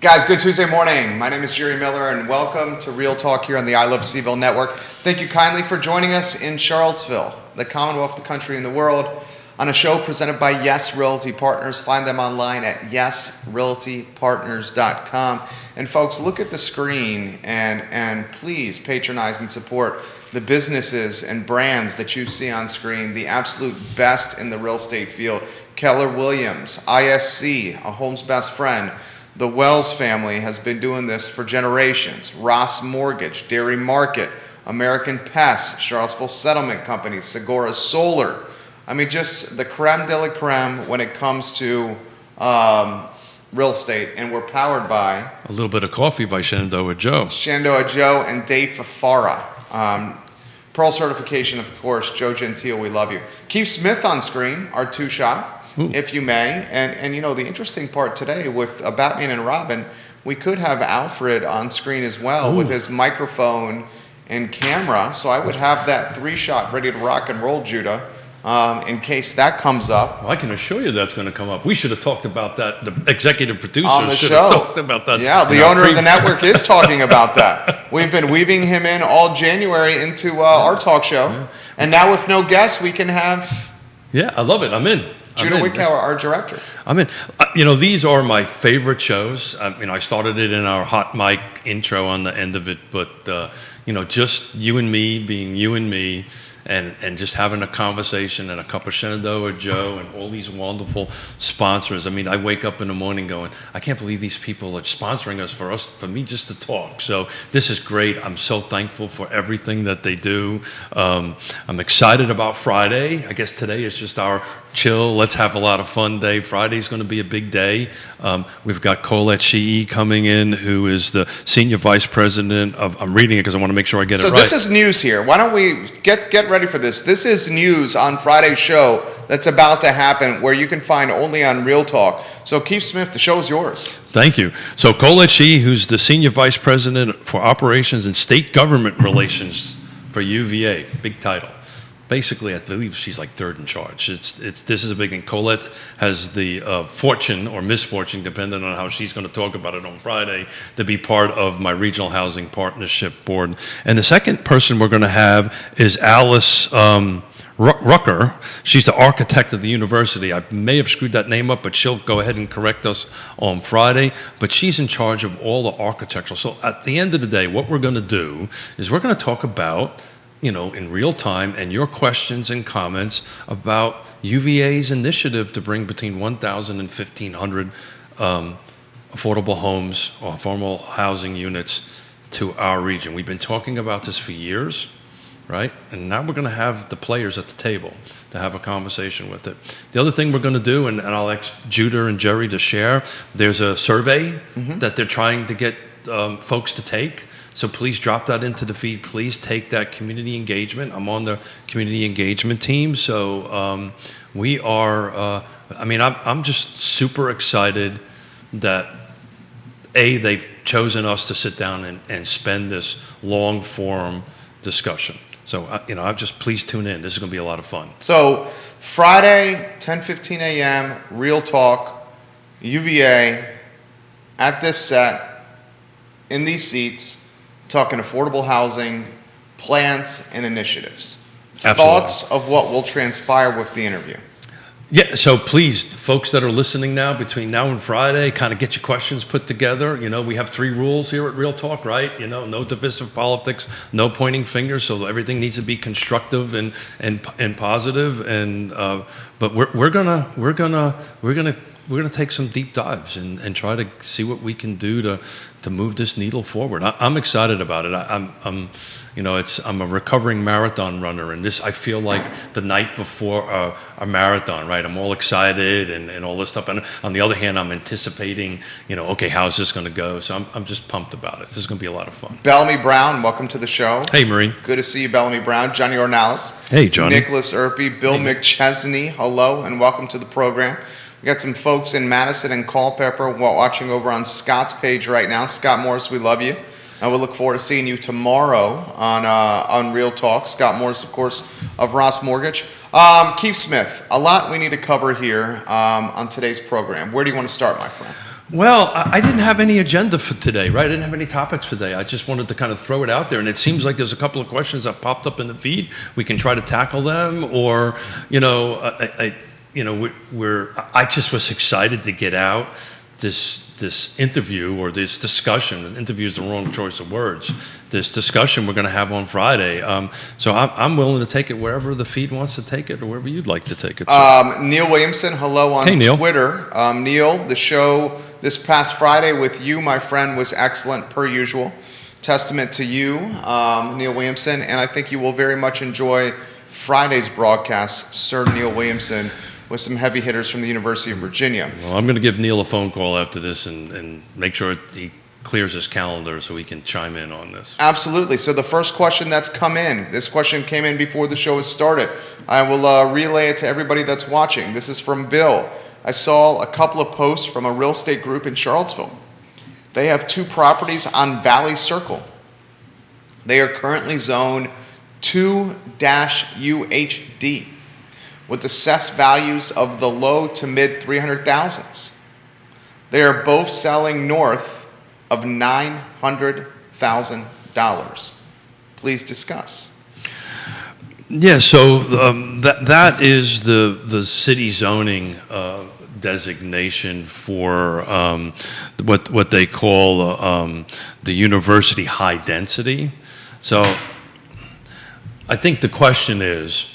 Guys, good Tuesday morning. My name is Jerry Miller, and welcome to Real Talk here on the I Love CVille Network. Thank you kindly for joining us in Charlottesville, the Commonwealth, the country, and the world, on a show presented by Yes Realty Partners. Find them online at yesrealtypartners.com. And folks, look at the screen and please patronize and support the businesses and brands that you see on screen, the absolute best in the real estate field. Keller Williams, ISC, a home's best friend. The Wells family has been doing this for generations. Ross Mortgage, Dairy Market, American Pest, Charlottesville Settlement Company, Sigora Solar. I mean, just the creme de la creme when it comes to real estate. And we're powered by a little bit of coffee by Shenandoah Joe. Shenandoah Joe and Dave Fafara. Pearl certification, of course. Joe Gentile, we love you. Keith Smith on screen, our two-shot. Ooh. If you may. And you know, the interesting part today with Batman and Robin, we could have Alfred on screen as well. Ooh. With his microphone and camera. So I would have that three-shot ready to rock and roll, Judah, in case that comes up. Well, I can assure you that's going to come up. We should have talked about that. The executive producer on the should show. Have talked about that. Yeah, the owner of the network is talking about that. We've been weaving him in all January into our talk show. Yeah. And now with no guests, we can have... Yeah, I love it. I'm in. Judah Wickower, our director. I mean, you know, these are my favorite shows. I started it in our hot mic intro on the end of it, but, you know, just you and me being you and me and just having a conversation and a cup of Shenandoah Joe and all these wonderful sponsors. I mean, I wake up in the morning going, I can't believe these people are sponsoring us for me just to talk. So this is great. I'm so thankful for everything that they do. I'm excited about Friday. I guess today is just our chill, let's have a lot of fun day. Friday's going to be a big day. We've got Colette Shee coming in, who is the Senior Vice President of, I'm reading it because I want to make sure I get it right. So this is news here. Why don't we get ready for this? This is news on Friday's show that's about to happen, where you can find only on Real Talk. So Keith Smith, the show is yours. Thank you. So Colette Shee, who's the Senior Vice President for Operations and State Government Relations for UVA, big title. Basically, I believe she's like third in charge. This is a big thing. Colette has the fortune or misfortune, depending on how she's going to talk about it on Friday, to be part of my Regional Housing Partnership Board. And the second person we're going to have is Alice Rucker. She's the architect of the university. I may have screwed that name up, but she'll go ahead and correct us on Friday. But she's in charge of all the architectural. So at the end of the day, what we're going to do is we're going to talk about, you know, in real time, and your questions and comments about UVA's initiative to bring between 1,000 and 1,500 affordable homes or affordable housing units to our region. We've been talking about this for years, right? And now we're going to have the players at the table to have a conversation with it. The other thing we're going to do, and I'll ask Judah and Jerry to share, there's a survey that they're trying to get folks to take. So please drop that into the feed. Please take that community engagement. I'm on the community engagement team. So we are, I'm just super excited that, they've chosen us to sit down and spend this long form discussion. So, please tune in. This is going to be a lot of fun. So Friday, 10:15 a.m., Real Talk, UVA, at this set, in these seats, talking affordable housing, plans, and initiatives. Absolutely. Thoughts of what will transpire with the interview? Yeah, so please, folks that are listening now, between now and Friday, kind of get your questions put together. You know, we have 3 rules here at Real Talk, right? You know, no divisive politics, no pointing fingers, so everything needs to be constructive and positive. And but we're gonna take some deep dives and try to see what we can do to move this needle forward. I'm excited about it. I'm a recovering marathon runner, and I feel like the night before a marathon, right? I'm all excited and all this stuff. And on the other hand, I'm anticipating, okay, how's this going to go? So I'm just pumped about it. This is going to be a lot of fun. Bellamy Brown, welcome to the show. Hey, Marine. Good to see you, Bellamy Brown. Johnny Ornalis. Hey, Johnny. Nicholas Erpy, Bill McChesney. Hello, and welcome to the program. We got some folks in Madison and Culpeper watching over on Scott's page right now. Scott Morris, we love you. And we'll look forward to seeing you tomorrow on Real Talk. Scott Morris, of course, of Ross Mortgage. Keith Smith, a lot we need to cover here on today's program. Where do you want to start, my friend? Well, I didn't have any agenda for today, right? I didn't have any topics for today. I just wanted to kind of throw it out there, and it seems like there's a couple of questions that popped up in the feed. We can try to tackle them, or I just was excited to get out this interview or this discussion. Interview is the wrong choice of words. This discussion we're going to have on Friday. So I'm willing to take it wherever the feed wants to take it, or wherever you'd like to take it. Neil Williamson, hello on Neil. Twitter. Neil, the show this past Friday with you, my friend, was excellent per usual. Testament to you, Neil Williamson, and I think you will very much enjoy Friday's broadcast, Sir Neil Williamson, with some heavy hitters from the University of Virginia. Well, I'm going to give Neil a phone call after this and make sure he clears his calendar so he can chime in on this. Absolutely. So the first question that's come in, this question came in before the show has started. I will relay it to everybody that's watching. This is from Bill. I saw a couple of posts from a real estate group in Charlottesville. They have 2 properties on Valley Circle. They are currently zoned 2-UHD. with assessed values of the low to mid 300,000s. They are both selling north of $900,000. Please discuss. Yeah, so that is the city zoning designation for what they call the university high density. So I think the question is,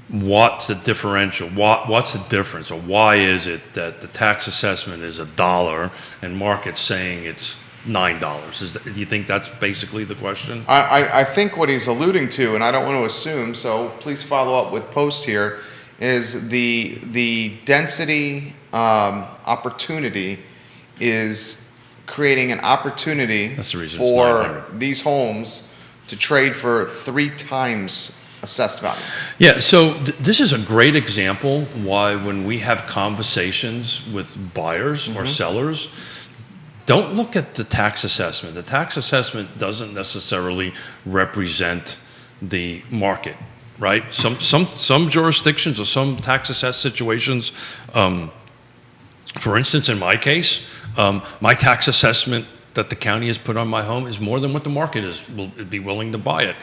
what's the differential? What's the difference, or why is it that the tax assessment is $1 and market's saying it's $9? Do you think that's basically the question? I think what he's alluding to, and I don't want to assume, so please follow up with post here, is the density opportunity is creating an opportunity for these homes to trade for 3 times assessed value. Yeah, so this is a great example why when we have conversations with buyers or sellers, don't look at the tax assessment. The tax assessment doesn't necessarily represent the market, right? Some jurisdictions or some tax assessed situations, for instance, in my case, my tax assessment that the county has put on my home is more than what the market will be willing to buy it.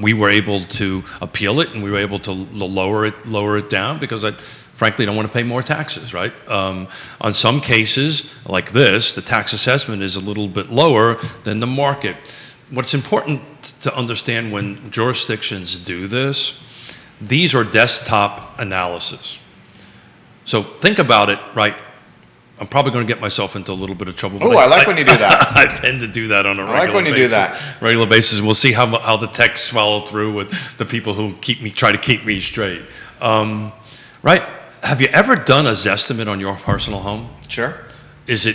We were able to appeal it, and we were able to lower it down because I frankly don't want to pay more taxes, right? On some cases like this, the tax assessment is a little bit lower than the market. What's important to understand when jurisdictions do this, these are desktop analysis. So think about it, right? I'm probably going to get myself into a little bit of trouble. Oh, I like when you do that. I tend to do that on a regular basis. I like when you do that. Regular basis. We'll see how the texts follow through with the people who try to keep me straight. Right? Have you ever done a Zestimate on your personal home? Sure. Do you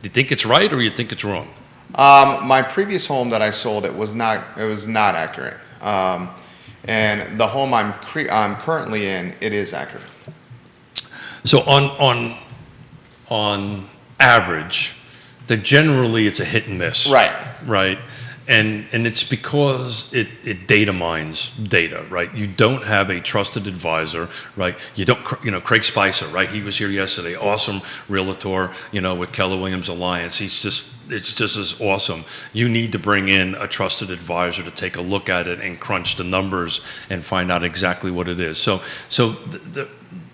think it's right or you think it's wrong? My previous home that I sold, it was not accurate. And the home I'm currently in, it is accurate. So on average, generally it's a hit and miss. Right. And it's because it data mines data, right? You don't have a trusted advisor, right? You don't, Craig Spicer, right? He was here yesterday, awesome realtor, with Keller Williams Alliance. It's just as awesome. You need to bring in a trusted advisor to take a look at it and crunch the numbers and find out exactly what it is. So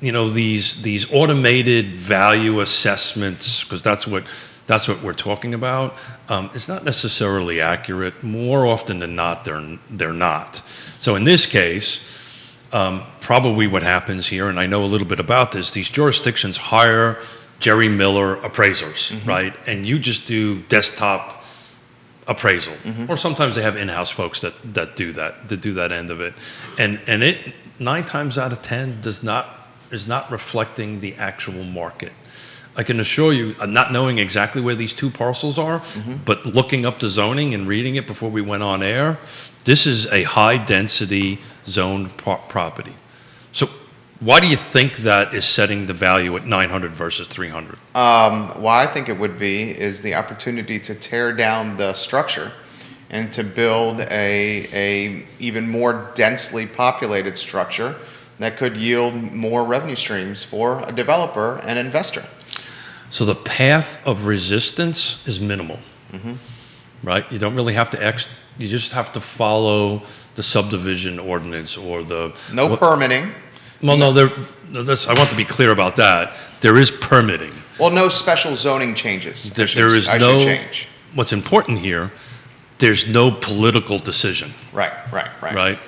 these automated value assessments, because that's what we're talking about, it's not necessarily accurate. More often than not, they're not. So in this case, probably what happens here, and I know a little bit about this, these jurisdictions hire Jerry Miller appraisers, right? And you just do desktop appraisal. Or sometimes they have in-house folks that do that end of it. And it 9 times out of 10 is not reflecting the actual market. I can assure you, not knowing exactly where these 2 parcels are, but looking up the zoning and reading it before we went on air, this is a high-density zoned property. So why do you think that is setting the value at 900 versus 300? Why I think it would be is the opportunity to tear down the structure and to build a even more densely populated structure that could yield more revenue streams for a developer and investor. So the path of resistance is minimal, right? You don't really have to you just have to follow the subdivision ordinance or the... No permitting. Well, no, I want to be clear about that. There is permitting. Well, no special zoning changes. There is I no... should change. What's important here, there's no political decision. Right. Right?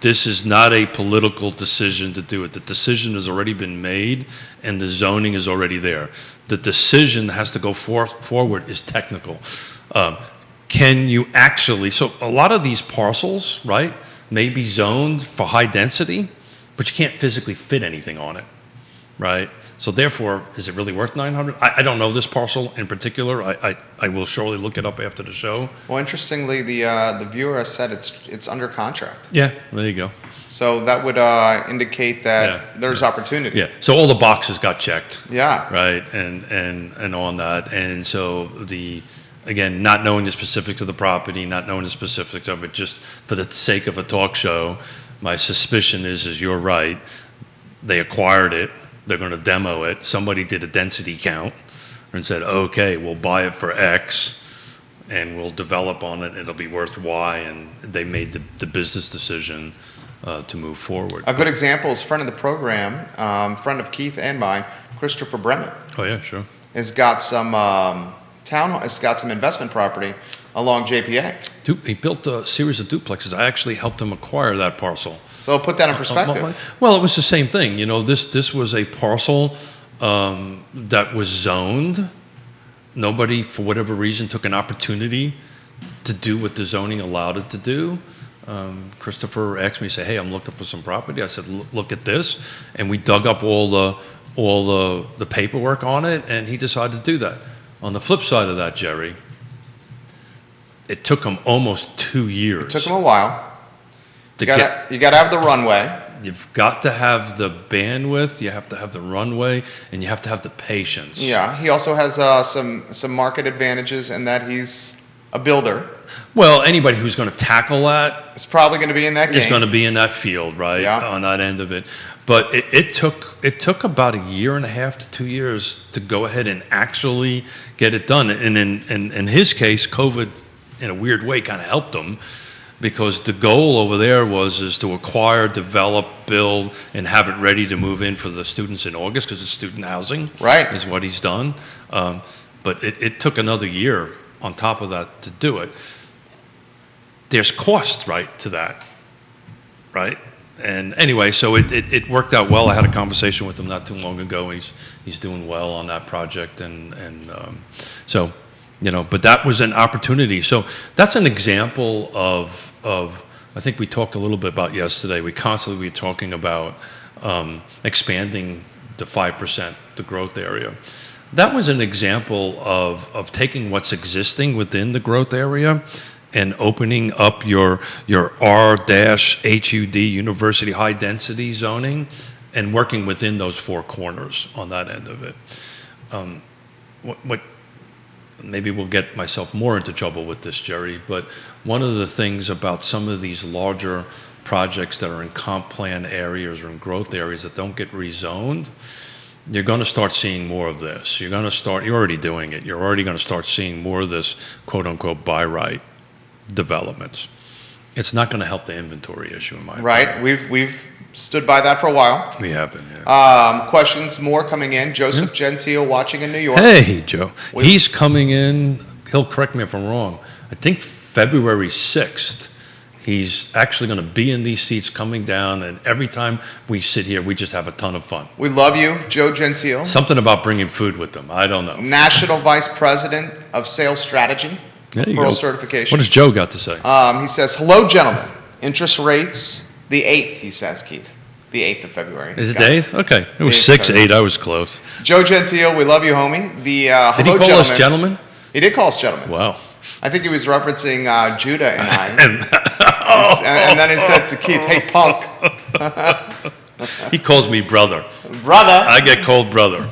This is not a political decision to do it. The decision has already been made, and the zoning is already there. The decision that has to go forward is technical. Can you actually... So a lot of these parcels, right, may be zoned for high density, but you can't physically fit anything on it, right? So therefore, is it really worth 900? I don't know this parcel in particular. I will surely look it up after the show. Well, interestingly, the viewer has said it's under contract. Yeah, there you go. So that would indicate that there's opportunity. Yeah. So all the boxes got checked. Yeah. Right. And on that. And so again, not knowing the specifics of the property, not knowing the specifics of it, just for the sake of a talk show, my suspicion is you're right. They acquired it. They're going to demo it. Somebody did a density count and said, okay, we'll buy it for X and we'll develop on it. It'll be worth Y. And they made the business decision to move forward. A good example is friend of the program, friend of Keith and mine, Christopher Bremen. Oh, yeah, sure. Has got some has got some investment property along JPA. He built a series of duplexes. I actually helped him acquire that parcel. So I'll put that in perspective. Well, it was the same thing. You know, this was a parcel that was zoned. Nobody, for whatever reason, took an opportunity to do what the zoning allowed it to do. Christopher asked me, say, hey, I'm looking for some property. I said, look at this. And we dug up all the paperwork on it, and he decided to do that. On the flip side of that, Jerry, it took him almost 2 years. It took him a while. You got to have the runway. You've got to have the bandwidth, you have to have the runway, and you have to have the patience. Yeah, he also has some market advantages in that he's a builder. Well, anybody who's going to tackle that is probably going to be in that game. Is going to be in that field, right? Yeah. On that end of it. But it took about 1.5 years to 2 years to go ahead and actually get it done. And in his case, COVID, in a weird way, kind of helped him. Because the goal over there is to acquire, develop, build, and have it ready to move in for the students in August, because it's student housing. Right. Is what he's done. But it took another year on top of that to do it. There's cost, right, to that, right? And anyway, so it worked out well. I had a conversation with him not too long ago. He's doing well on that project, and so. You know, but that was an opportunity. So that's an example of I think we talked a little bit about yesterday. We constantly were talking about expanding the 5%, the growth area. That was an example of taking what's existing within the growth area and opening up your R-HUD, university high density zoning, and working within those four corners on that end of it. What maybe we'll get myself more into trouble with this, Jerry, but one of the things about some of these larger projects that are in comp plan areas or in growth areas that don't get rezoned, you're going to start seeing more of this. You're already doing it. You're already going to start seeing more of this quote unquote by right developments. It's not going to help the inventory issue in my opinion. Right. We've stood by that for a while. We have been, yeah. Questions more coming in. Joseph Gentile watching in New York. Hey, Joe. He's coming in, he'll correct me if I'm wrong, I think February 6th. He's actually going to be in these seats coming down, and every time we sit here, we just have a ton of fun. We love you, Joe Gentile. Something about bringing food with them. I don't know. National Vice President of Sales Strategy. There you Pearl go. certification. What has Joe got to say? He says, hello, gentlemen. Interest rates, the 8th, he says, Keith. The 8th of February. Is it the 8th? Okay. It was 6, 8. I was close. Joe Gentile, we love you, homie. Did he call us gentlemen? He did call us gentlemen. Wow. I think he was referencing Judah and I. and then he said to Keith, hey, punk. He calls me brother. Brother. I get called brother.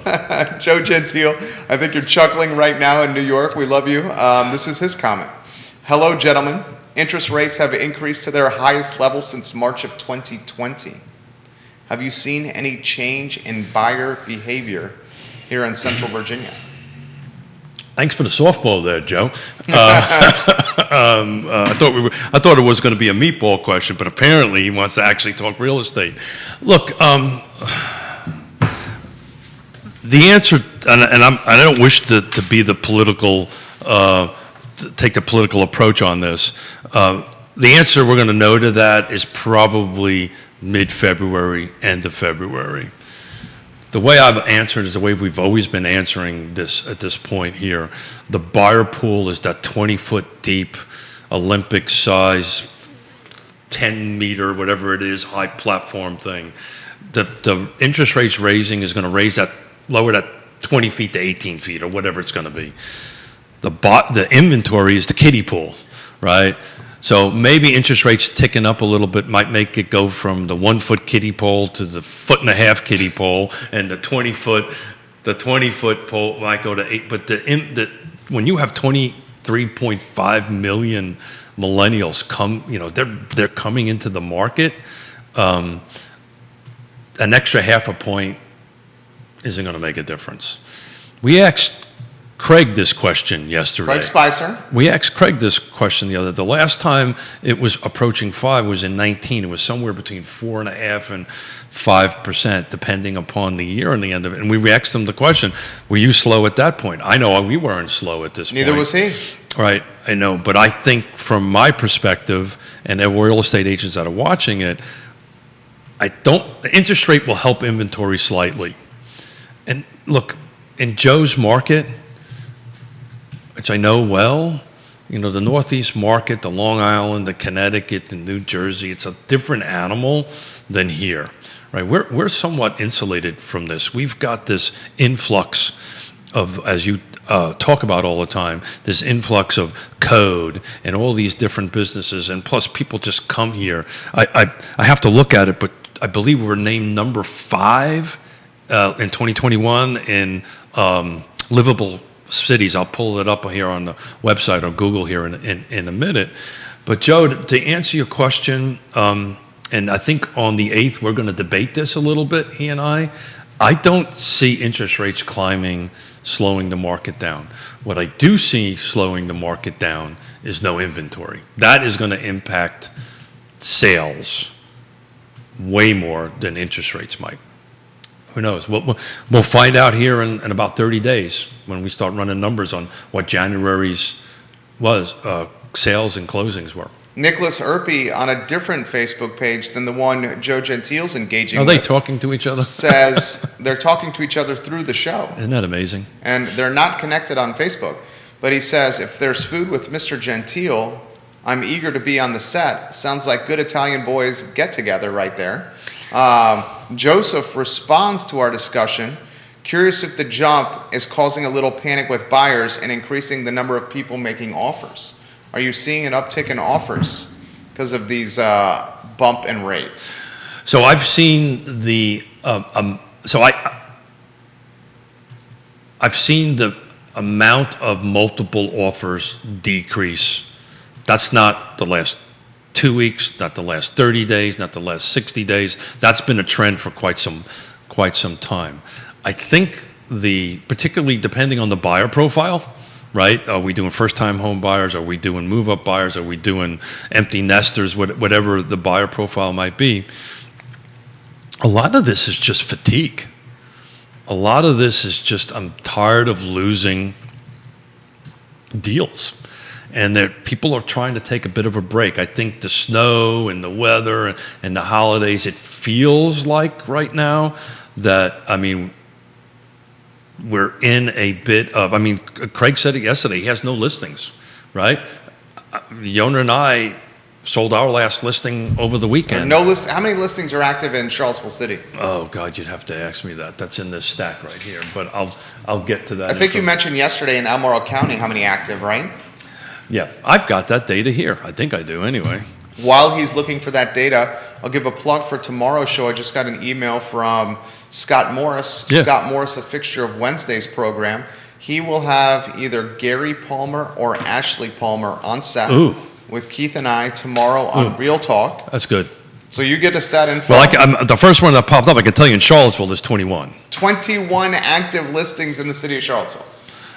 Joe Gentile, I think you're chuckling right now in New York. We love you. This is his comment. Hello, gentlemen. Interest rates have increased to their highest level since March of 2020. Have you seen any change in buyer behavior here in Central Virginia. Thanks for the softball there, Joe. I thought it was going to be a meatball question, but apparently he wants to actually talk real estate. Look, the answer, and I don't wish to be the political, take the political approach on this. The answer we're going to know to that is probably mid-February, end of February. The way I've answered is the way we've always been answering this at this point here. The buyer pool is that 20-foot deep, Olympic size, 10-meter, whatever it is, high platform thing. The interest rates raising is going to lower that 20 feet to 18 feet or whatever it's going to be. The inventory is the kiddie pool, right? So maybe interest rates ticking up a little bit might make it go from the 1-foot kiddie pole to the 1.5-foot kiddie pole, and the 20-foot pole might go to 8. But when you have 23.5 million millennials they're coming into the market, an extra half a point isn't going to make a difference. We asked Craig this question yesterday. Craig Spicer. We asked Craig this question the last time it was approaching 5 was in 19. It was somewhere between 4.5% and 5%, depending upon the year and the end of it. And we asked him the question, were you slow at that point? I know we weren't slow at this point. Neither was he. Right, I know. But I think from my perspective, and the real estate agents that are watching it, the interest rate will help inventory slightly. And look, in Joe's market, which I know well, the Northeast market, the Long Island, the Connecticut, the New Jersey, it's a different animal than here, right? We're somewhat insulated from this. We've got this influx of, as you talk about all the time, this influx of code and all these different businesses, and plus people just come here. I have to look at it, but I believe we're named number 5 in 2021 in livable cities. I'll pull it up here on the website or Google here in a minute. But Joe, to answer your question, and I think on the 8th we're going to debate this a little bit, he and I don't see interest rates climbing, slowing the market down. What I do see slowing the market down is no inventory. That is going to impact sales way more than interest rates might. Who knows? We'll find out here in about 30 days when we start running numbers on what January's sales and closings were. Nicholas Erpy, on a different Facebook page than the one Joe Gentile's engaging with. Are they talking to each other? Says they're talking to each other through the show. Isn't that amazing? And they're not connected on Facebook. But he says, if there's food with Mr. Gentile, I'm eager to be on the set. Sounds like good Italian boys get together right there. Joseph responds to our discussion, curious if the jump is causing a little panic with buyers and increasing the number of people making offers. Are you seeing an uptick in offers because of these bump in rates? So I've seen I've seen the amount of multiple offers decrease. That's not the last 2 weeks, not the last 30 days, not the last 60 days. That's been a trend for quite some time. I think particularly depending on the buyer profile, right? Are we doing first-time home buyers? Are we doing move-up buyers? Are we doing empty nesters? Whatever the buyer profile might be. A lot of this is just fatigue. A lot of this is just, I'm tired of losing deals. And that people are trying to take a bit of a break. I think the snow and the weather and the holidays, it feels like right now that, we're in a bit of, Craig said it yesterday, he has no listings, right? Yonna and I sold our last listing over the weekend. How many listings are active in Charlottesville City? Oh God, you'd have to ask me that. That's in this stack right here, but I'll get to that. I think you mentioned yesterday in Albemarle County how many active, right? Yeah, I've got that data here. I think I do anyway. While he's looking for that data, I'll give a plug for tomorrow's show. I just got an email from Scott Morris. Yeah. Scott Morris, a fixture of Wednesday's program. He will have either Gary Palmer or Ashley Palmer on set with Keith and I tomorrow on Real Talk. That's good. So you get us that info. Well, the first one that popped up, I can tell you in Charlottesville, there's 21. 21 active listings in the city of Charlottesville.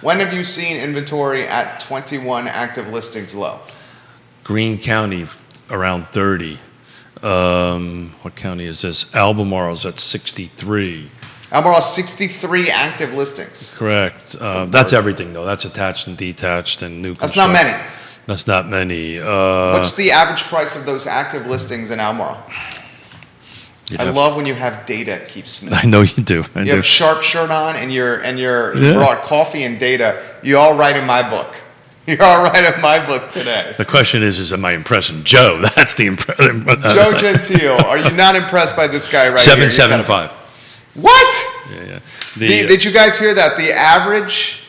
When have you seen inventory at 21 active listings low? Greene County, around 30. What county is this? Albemarle's at 63. Albemarle, 63 active listings. Correct. That's everything, though. That's attached and detached and new That's not construction. many. That's not many. What's the average price of those active listings in Albemarle? I love when you have data, Keith Smith. I know you do. You have a sharp shirt on, and you brought coffee and data. You all right in my book. You're all right in my book today. The question is am I impressing Joe? That's the impression. Joe Gentile, are you not impressed by this guy right here? 775. What? Yeah. Did you guys hear that? The average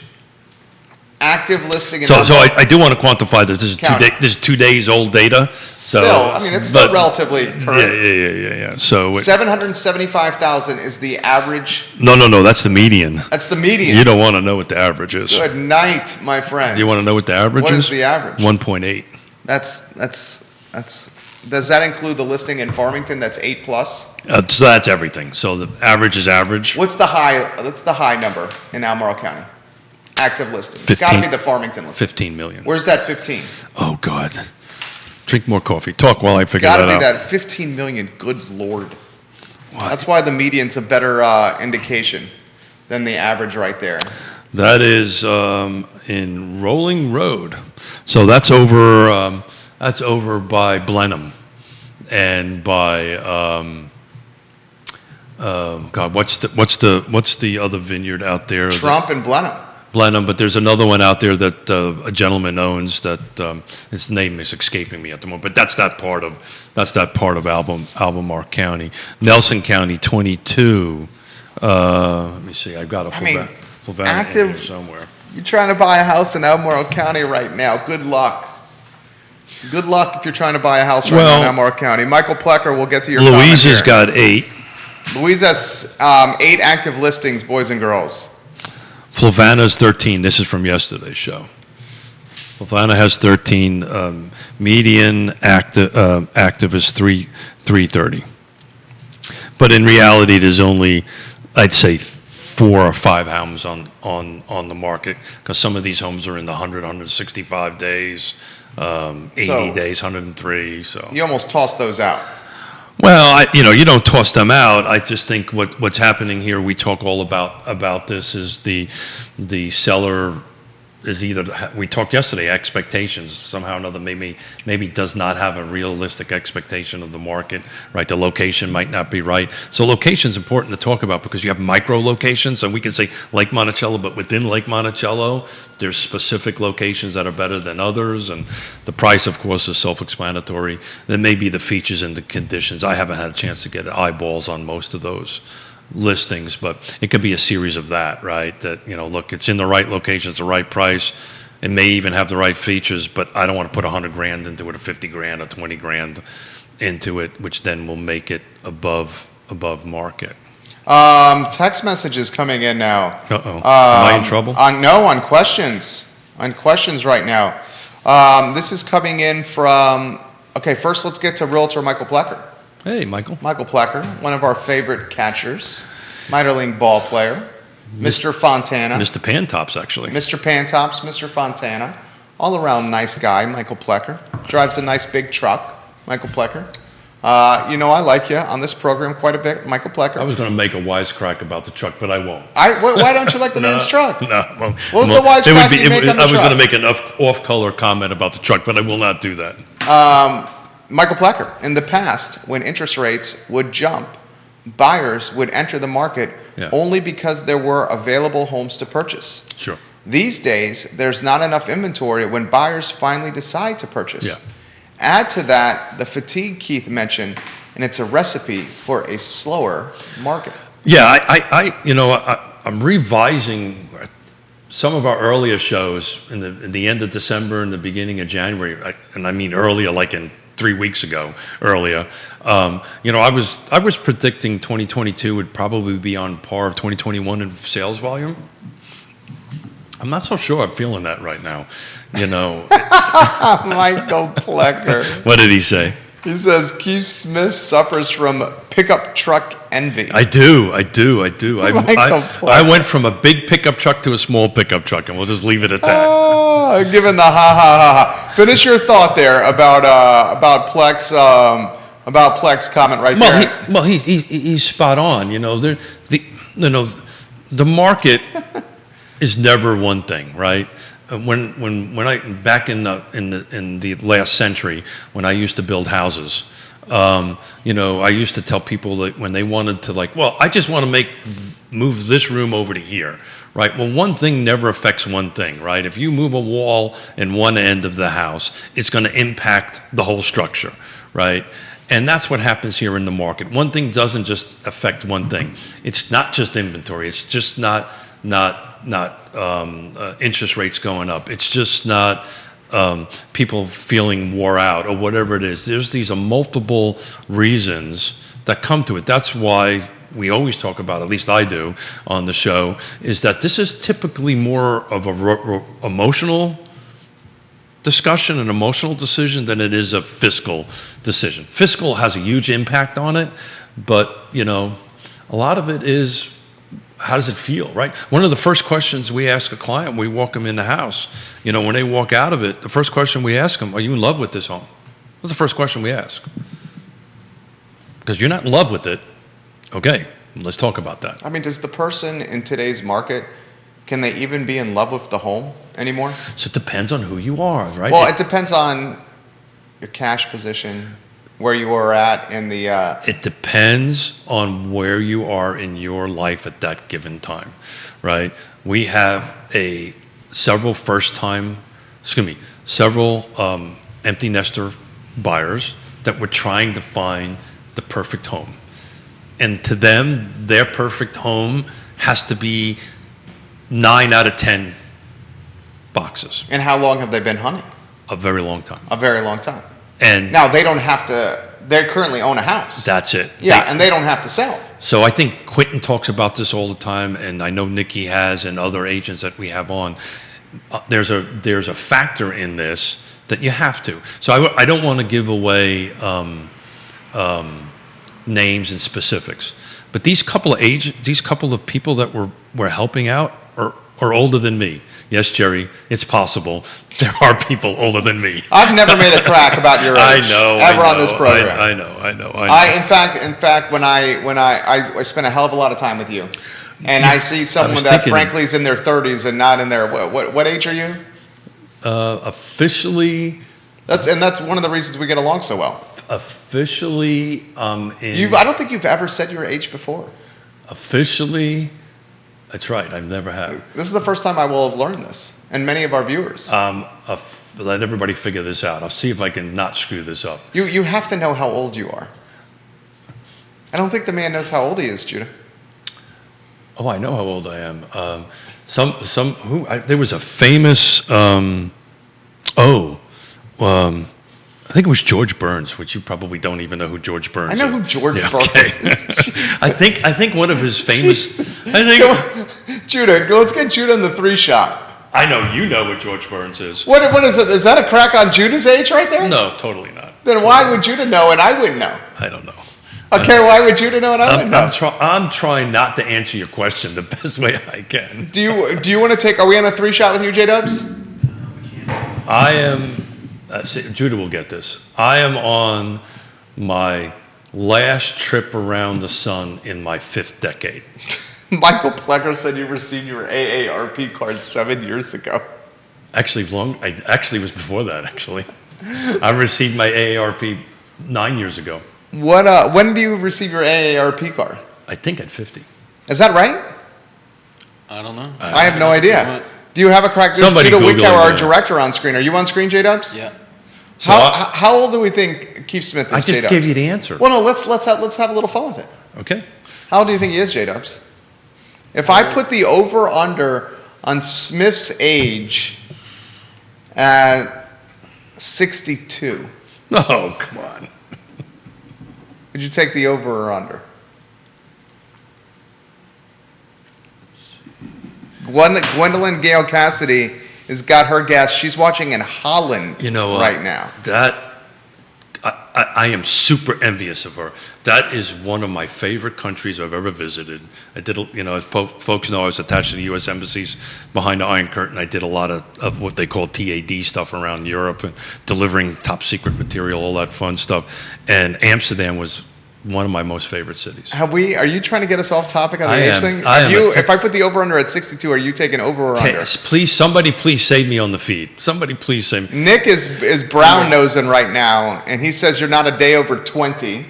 active listing in So I do want to quantify this. This is County. this is 2 days old data. Still, I mean, it's still relatively current. Yeah. So 775,000 is the average. no. That's the median. That's the median. You don't want to know what the average is. Good night, my friends. You want to know what the average is? What is the average? 1.8. That's. Does that include the listing in Farmington? That's 8 plus. So that's everything. So the average is average. What's the high number in Albemarle County? Active listing. It's 15 got to be the Farmington listing. 15 million. Where's that 15? Oh God. Drink more coffee. Talk while I figure Got to that be out. that 15 million. Good Lord. What? That's why the median's a better indication than the average right there. That is in Rolling Road. So that's over by Blenheim and by God, what's the other vineyard out there? Trump and Blenheim. Blenheim, but there's another one out there that a gentleman owns that its name is escaping me at the moment. But that's that part of Albemarle County. Nelson County, 22. Let me see. I've got a Flavana in here active somewhere. You're trying to buy a house in Albemarle County right now. Good luck. Good luck if you're trying to buy a house right now in Albemarle County. Michael Plecker, we'll get to your comment Louise has here. got 8. Louise has 8 active listings, boys and girls. Flavana's 13. This is from yesterday's show. Flavana has 13. Median active is 330. But in reality, there's only, I'd say, 4 or 5 homes on the market because some of these homes are in the 100, 165 days, 80 days, 103. So you almost tossed those out. Well, you don't toss them out. I just think what's happening here, we talk all about this, is the seller is either, we talked yesterday, expectations, somehow or another maybe does not have a realistic expectation of the market, right? The location might not be right. So location is important to talk about because you have micro locations, and we can say Lake Monticello, but within Lake Monticello, there's specific locations that are better than others, and the price, of course, is self-explanatory. There may be the features and the conditions. I haven't had a chance to get eyeballs on most of those listings, but it could be a series of that, right? That, look, it's in the right location, it's the right price. It may even have the right features, but I don't want to put $100,000 into it, or $50,000 or $20,000 into it, which then will make it above market. Text messages coming in now. Uh-oh. Am I in trouble? On questions. On questions right now. This is coming in from, okay, first let's get to Realtor Michael Plecker. Hey, Michael. Michael Plecker, one of our favorite catchers, minor league ball player, Mr. Fontana. Mr. Pantops, actually. Mr. Pantops, Mr. Fontana, all around nice guy, Michael Plecker. Drives a nice big truck, Michael Plecker. I like you on this program quite a bit, Michael Plecker. I was going to make a wisecrack about the truck, but I won't. Why don't you like the man's truck? No. Well, what was the wisecrack you made on the truck? I was going to make an off-color comment about the truck, but I will not do that. Michael Plecker, in the past, when interest rates would jump, buyers would enter the market only because there were available homes to purchase. Sure. These days, there's not enough inventory when buyers finally decide to purchase. Yeah. Add to that the fatigue Keith mentioned, and it's a recipe for a slower market. Yeah, I'm revising some of our earlier shows in the end of December and the beginning of January, and I mean earlier, like in 3 weeks ago, earlier. I was predicting 2022 would probably be on par of 2021 in sales volume. I'm not so sure I'm feeling that right now. Michael Plecker. What did he say? He says Keith Smith suffers from pickup truck envy. I do. I went from a big pickup truck to a small pickup truck, and we'll just leave it at that. Given the ha. Finish your thought there about Plex comment right there. He's spot on. The market is never one thing, right? When I back in the last century, when I used to build houses, I used to tell people that when they wanted to I just want to move this room over to here, right? Well, one thing never affects one thing, right? If you move a wall in one end of the house, it's going to impact the whole structure, right? And that's what happens here in the market. One thing doesn't just affect one thing. It's not just inventory. It's just not interest rates going up. It's just not people feeling wore out or whatever it is. There's these multiple reasons that come to it. That's why we always talk about, at least I do on the show, is that this is typically more of a emotional discussion, an emotional decision, than it is a fiscal decision. Fiscal has a huge impact on it, but a lot of it is, how does it feel, right? One of the first questions we ask a client when we walk them in the house, when they walk out of it, the first question we ask them, are you in love with this home? What's the first question we ask? Because you're not in love with it. Okay, let's talk about that. I mean, does the person in today's market, can they even be in love with the home anymore? So it depends on who you are, right? Well, it depends on your cash position, where you are at in the... It depends on where you are in your life at that given time, right? We have several empty nester buyers that were trying to find the perfect home. And to them, their perfect home has to be 9 out of 10 boxes. And how long have they been hunting? A very long time. A very long time. And now they don't have to, they currently own a house. That's it. Yeah, and they don't have to sell. So I think Quentin talks about this all the time, and I know Nikki has, and other agents that we have on. There's a factor in this that you have to. So I don't want to give away names and specifics, but these couple of people that we're helping out are older than me. Yes, Jerry, it's possible. There are people older than me. I've never made a crack about your age. I know. On this program. I know. In fact, when I spent a hell of a lot of time with you, and I see someone that frankly is in their 30s and not in their what age are you? Officially. That's one of the reasons we get along so well. Officially, I don't think you've ever said your age before. Officially. That's right. I've never had. This is the first time I will have learned this, and many of our viewers. Let everybody figure this out. I'll see if I can not screw this up. You have to know how old you are. I don't think the man knows how old he is, Judah. Oh, I know how old I am. There was a famous. I think it was George Burns, which you probably don't even know who George Burns is. I know who George Burns is. I think one of his famous. Judah, let's get Judah in the 3-shot. I know you know what George Burns is. What is it? Is that a crack on Judah's age right there? No, totally not. Then why would Judah know and I wouldn't know? I don't know. Okay, why would Judah know and I wouldn't know? I'm trying not to answer your question the best way I can. Do you want to take? Are we on a 3-shot with you, J-Dubs? I am. Judah will get this. I am on my last trip around the sun in my 5th decade. Michael Plecker said you received your AARP card 7 years ago. Actually, it was before that. Actually, I received my AARP 9 years ago. When do you receive your AARP card? I think at 50. Is that right? I don't know. I have no idea. Do you have a crack? There's Judah Wickower, our director, on screen. Are you on screen, J-Dubs? Yeah. So how old do we think Keith Smith is, I just J-Dubs? gave you the answer. Well, no, let's have a little fun with it. Okay. How old do you think he is, J-Dubs? If I put the over-under on Smith's age at 62. No, come on. Would you take the over or under? Gwendolyn Gale Cassidy has got her gas. She's watching in Holland right now. That I am super envious of her. That is one of my favorite countries I've ever visited. I did, as folks know, I was attached to the U.S. embassies behind the Iron Curtain. I did a lot of what they call TAD stuff around Europe and delivering top secret material, all that fun stuff. And Amsterdam was one of my most favorite cities. Are you trying to get us off topic on the age thing? If I put the over-under at 62, are you taking over or under? Please, somebody please save me on the feed. Somebody please save me. Nick is brown-nosing right now, and he says you're not a day over 20.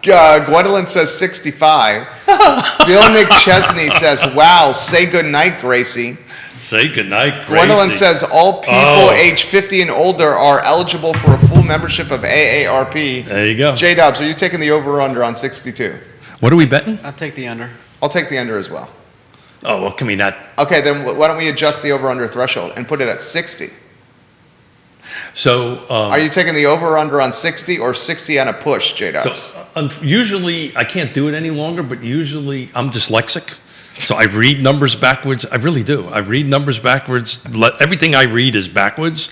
Gwendolyn says 65. Bill McChesney says, wow, say goodnight, Gracie. Say goodnight, Gracie. Gwendolyn says all people age 50 and older are eligible for a full membership of AARP. There you go. J-Dubs, are you taking the over or under on 62? What are we betting? I'll take the under. I'll take the under as well. Oh, well, can we not? Okay, then why don't we adjust the over-under threshold and put it at 60? So, are you taking the over or under on 60 or 60 on a push, J-Dubs? Usually, I can't do it any longer, but usually I'm dyslexic. So I read numbers backwards. I really do. I read numbers backwards. Everything I read is backwards.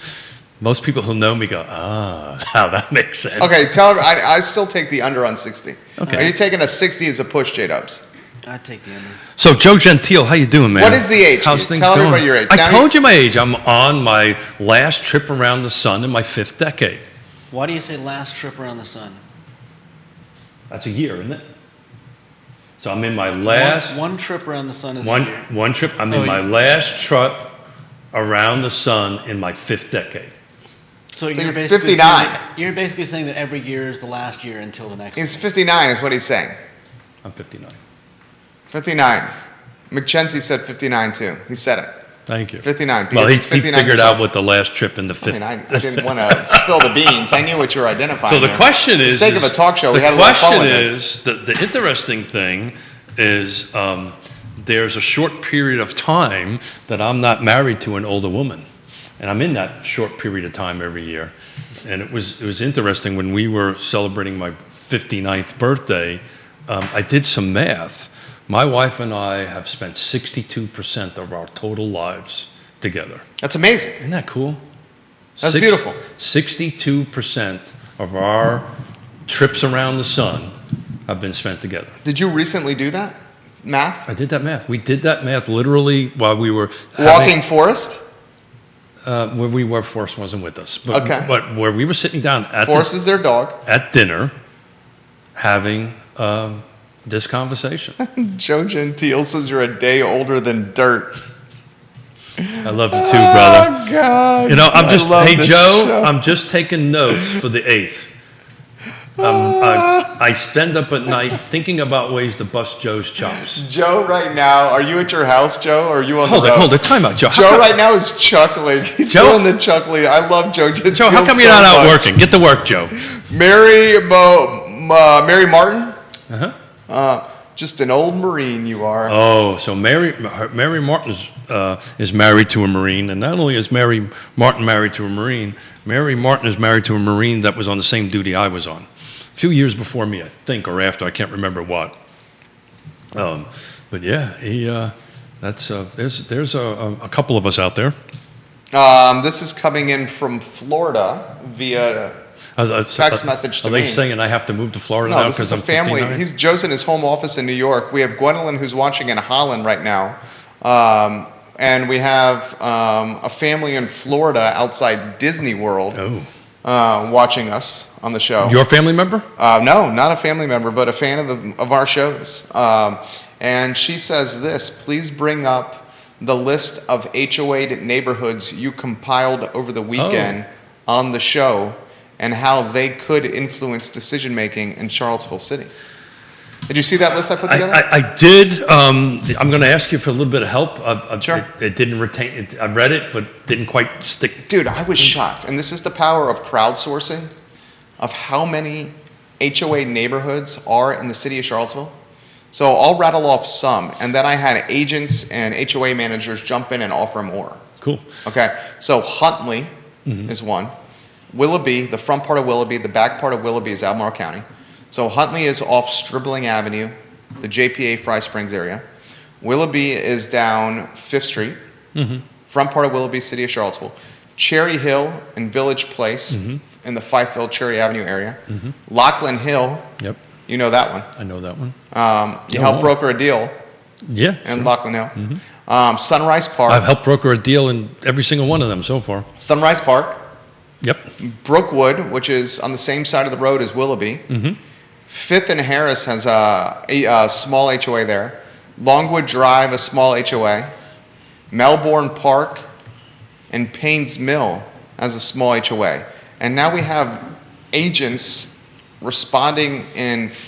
Most people who know me go, now that makes sense. Okay, tell her, I still take the under on 60. Okay. Are you taking a 60 as a push, J-Dubs? I'd take the under. So Joe Gentile, how you doing, man? What is the age? How's things Tell going? everybody your age. I told you my age. I'm on my last trip around the sun in my 5th decade. Why do you say last trip around the sun? That's a year, isn't it? So I'm in my last... One trip around the sun is a year. One trip. I'm in my last trip around the sun in my 5th decade. So you're 59. You're basically saying that every year is the last year until the next. He's 59 is what he's saying. I'm 59. 59. McChesney said 59 too. He said it. Thank you. 59. Well, he 59 figured out what the last trip in the 5th. I didn't want to spill the beans. I knew what you were identifying. So the question is, for the sake of a talk show, we had a little fun with it. The interesting thing is there's a short period of time that I'm not married to an older woman, and I'm in that short period of time every year. And it was interesting when we were celebrating my 59th birthday. I did some math. My wife and I have spent 62% of our total lives together. That's amazing. Isn't that cool? That's beautiful. 62% of our trips around the sun have been spent together. Did you recently do that math? I did that math. We did that math literally while we were walking Forrest? Where we were, Forrest wasn't with us. But, okay. But where we were sitting down at Forrest is their dog. At dinner, having this conversation. Joe Gentile says you're a day older than dirt. I love you too, brother. Oh, God. You know, hey, Joe, show. I'm just taking notes for the 8th. I stand up at night thinking about ways to bust Joe's chops. Joe, right now, are you at your house, Joe, or are you on the road? Hold it, time out, Joe. Joe right now is chuckling. He's doing the chuckling. I love Joe Gentile. Joe, how come you're not out working? Get to work, Joe. Mary Martin? Uh-huh. Just an old Marine you are. Oh, so Mary Martin is married to a Marine, and not only is Mary Martin married to a Marine, Mary Martin is married to a Marine that was on the same duty I was on. A few years before me, I think, or after, I can't remember what. But yeah, there's a couple of us out there. This is coming in from Florida via text message to me. Are they saying I have to move to Florida now because I'm 59? No, this is a family. Joe's in his home office in New York. We have Gwendolyn who's watching in Holland right now. And we have a family in Florida outside Disney World watching us on the show. Your family member? No, not a family member, but a fan of our shows. And she says this, please bring up the list of HOA neighborhoods you compiled over the weekend on the show and how they could influence decision-making in Charlottesville City. Did you see that list I put together? I did. I'm going to ask you for a little bit of help. Sure. It didn't retain it. I read it, but didn't quite stick. Dude, I was shocked. And this is the power of crowdsourcing, of how many HOA neighborhoods are in the city of Charlottesville. So I'll rattle off some, and then I had agents and HOA managers jump in and offer more. Cool. Okay, so Huntley is one. Willoughby, the front part of Willoughby, the back part of Willoughby is Albemarle County. So Huntley is off Stribling Avenue, the JPA Fry Springs area. Willoughby is down 5th Street, front part of Willoughby, city of Charlottesville. Cherry Hill and Village Place in the Fifeville, Cherry Avenue area. Lachlan Hill. Yep. You know that one. I know that one. You helped broker a deal Yeah. in Sure. Lachlan Hill. Sunrise Park. I've helped broker a deal in every single one of them so far. Sunrise Park. Yep. Brookwood, which is on the same side of the road as Willoughby. Fifth and Harris has a small HOA there. Longwood Drive, a small HOA. Melbourne Park and Paynes Mill has a small HOA. And now we have agents responding